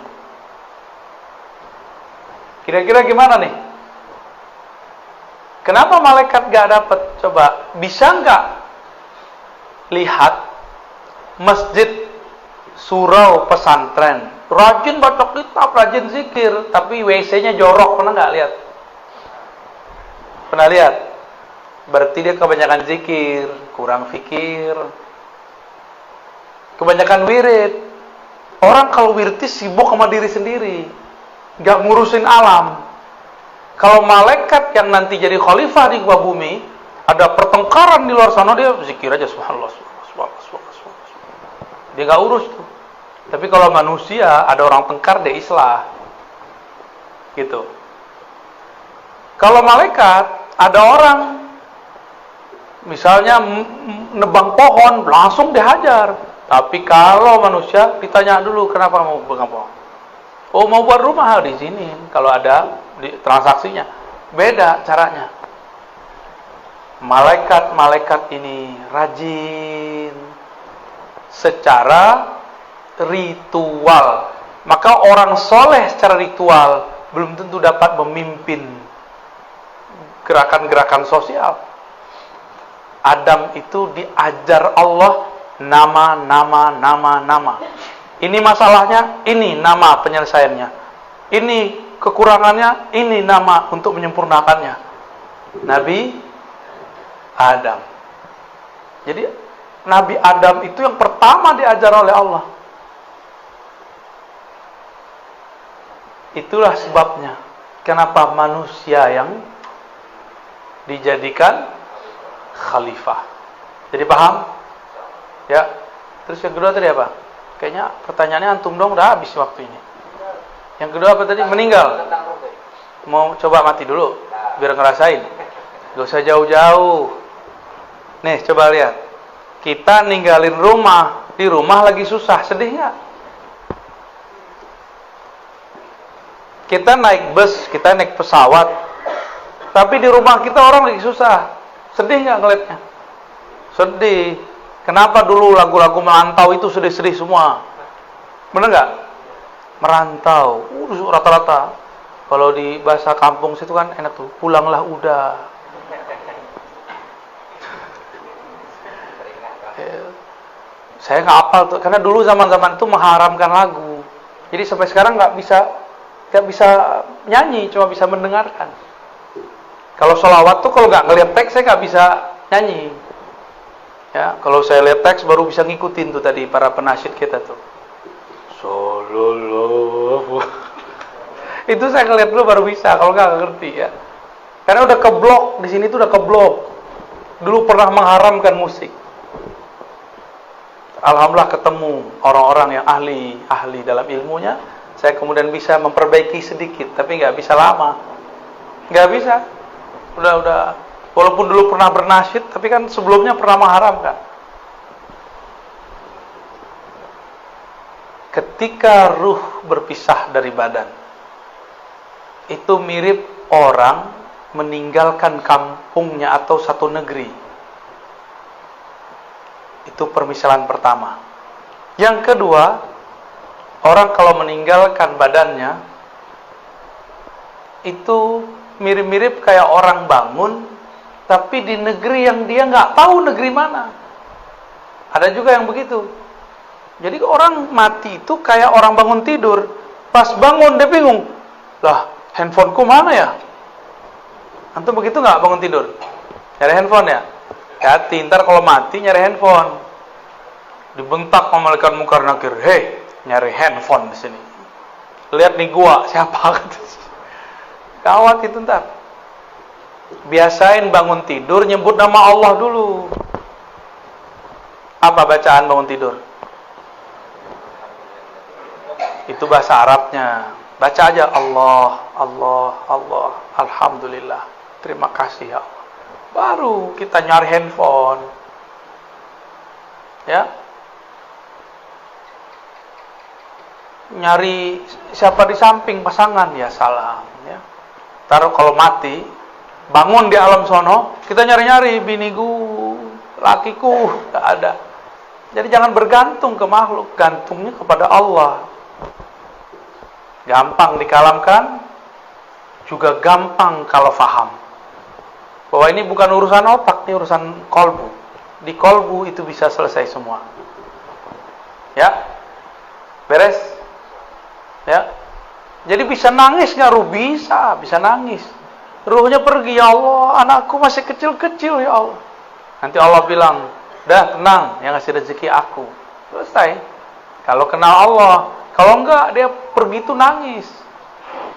Kira-kira gimana nih? Kenapa malaikat gak dapat? Coba, bisa nggak lihat masjid, surau, pesantren, rajin baca kitab, rajin zikir, tapi WC-nya jorok, pernah nggak lihat? Pernah lihat? Berarti dia kebanyakan zikir, kurang fikir. Kebanyakan wirid. Orang kalau wirid sibuk sama diri sendiri, nggak ngurusin alam. Kalau malaikat yang nanti jadi khalifah di muka bumi, ada pertengkaran di luar sana, dia zikir aja subhanallah, subhanallah. Dia nggak urus tuh. Tapi kalau manusia ada orang tengkar, dia islah. Gitu. Kalau malaikat ada orang misalnya nebang pohon, langsung dihajar. Tapi kalau manusia ditanya dulu kenapa mau nebang pohon. Oh, mau buat rumah di sini. Kalau ada di transaksinya, beda caranya. Malaikat-malaikat ini rajin secara ritual. Maka orang soleh secara ritual belum tentu dapat memimpin gerakan-gerakan sosial. Adam itu diajar Allah nama. Ini masalahnya, ini nama penyelesaiannya. Ini kekurangannya, ini nama untuk menyempurnakannya. Nabi Adam. Jadi Nabi Adam itu yang pertama diajar oleh Allah. Itulah sebabnya kenapa manusia yang dijadikan khalifah. Jadi paham? Ya. Terus yang kedua tadi apa? Kayaknya pertanyaannya antum dong, udah habis waktu ini. Yang kedua apa tadi? Meninggal. Mau coba mati dulu biar ngerasain. Gak usah jauh-jauh. Nih, coba lihat. Kita ninggalin rumah, di rumah lagi susah, sedih nggak? Kita naik bus, kita naik pesawat, tapi di rumah kita orang lagi susah, sedih nggak ngeliatnya? Sedih. Kenapa dulu lagu-lagu merantau itu sedih-sedih semua? Bener nggak? Merantau, rata-rata. Kalau di bahasa kampung situ kan enak tuh, pulanglah udah. Saya nggak hafal tuh, karena dulu zaman-zaman itu mengharamkan lagu. Jadi sampai sekarang nggak bisa nyanyi, cuma bisa mendengarkan. Kalau sholawat tuh kalau nggak ngeliat teks saya nggak bisa nyanyi. Ya, kalau saya lihat teks baru bisa ngikutin tuh tadi para penasyid kita tuh. Sallallahu. Itu saya ngeliat dulu baru bisa, kalau nggak ngerti ya. Karena udah keblok di sini tuh udah keblok. Dulu pernah mengharamkan musik. Alhamdulillah ketemu orang-orang yang ahli dalam ilmunya. Saya kemudian bisa memperbaiki sedikit, tapi nggak bisa lama. Nggak bisa. Udah. Walaupun dulu pernah bernasyid, tapi kan sebelumnya pernah mengharamkan. Ketika ruh berpisah dari badan, itu mirip orang meninggalkan kampungnya atau satu negeri. Itu permisalan pertama. Yang kedua, orang kalau meninggalkan badannya, itu mirip-mirip kayak orang bangun, tapi di negeri yang dia nggak tahu negeri mana. Ada juga yang begitu. Jadi orang mati itu kayak orang bangun tidur. Pas bangun dia bingung. Lah, handphoneku mana ya? Antum begitu nggak bangun tidur? Nyari handphone ya? Hati, ntar kalau mati nyari handphone. Dibentak sama malaikat mungkar nakir. Hei, nyari handphone di sini. Lihat nih gua, siapa? Kawat itu ntar. Biasain bangun tidur nyebut nama Allah dulu. Apa bacaan bangun tidur? Itu bahasa Arabnya. Baca aja Allah, Allah, Allah, Alhamdulillah, terima kasih ya Allah. Baru kita nyari handphone. Ya. Nyari siapa di samping pasangan, ya salam ya. Taruh kalau mati Bangun di alam sono, kita nyari-nyari biniku, lakiku, gak ada. Jadi jangan bergantung ke makhluk, gantungnya kepada Allah. Gampang dikalamkan, juga gampang kalau faham bahwa ini bukan urusan otak, ini urusan kolbu. Di kolbu itu bisa selesai semua. Ya, beres. Ya, jadi bisa nangis nggak ruh? Bisa nangis. Ruhnya pergi, ya Allah, anakku masih kecil-kecil, ya Allah. Nanti Allah bilang, dah tenang, yang ngasih rezeki aku. Selesai. Kalau kenal Allah, kalau enggak dia pergi tuh nangis.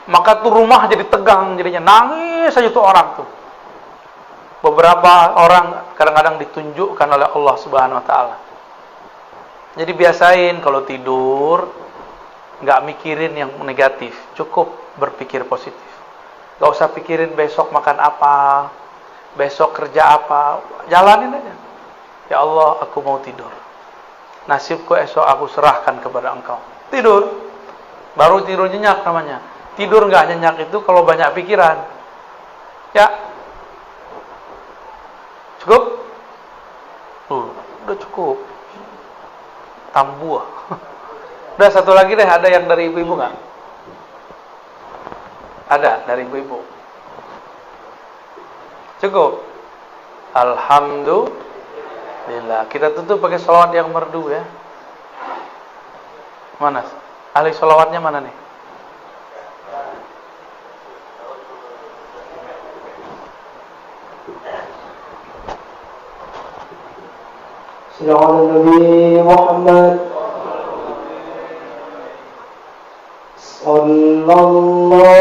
Maka tuh rumah jadi tegang, jadinya nangis aja tuh orang tuh. Beberapa orang kadang-kadang ditunjukkan oleh Allah Subhanahu wa taala. Jadi biasain kalau tidur nggak mikirin yang negatif, cukup berpikir positif. Gak usah pikirin besok makan apa, besok kerja apa, jalanin aja. Ya Allah, aku mau tidur. Nasibku esok aku serahkan kepada Engkau. Tidur, baru tidur nyenyak namanya. Tidur nggak nyenyak itu kalau banyak pikiran. Ya, cukup? Udah cukup. Tambuah. Udah satu lagi deh, ada yang dari ibu-ibu nggak? Ada dari ibu-ibu. Cukup. Alhamdulillah. Kita tutup pakai sholawat yang merdu ya. Mana? Ahli sholawatnya mana nih? Sallallahu Nabi Muhammad sallallahu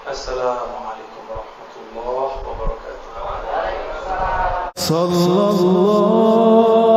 Assalamualaikum warahmatullahi wabarakatuh. صلى الله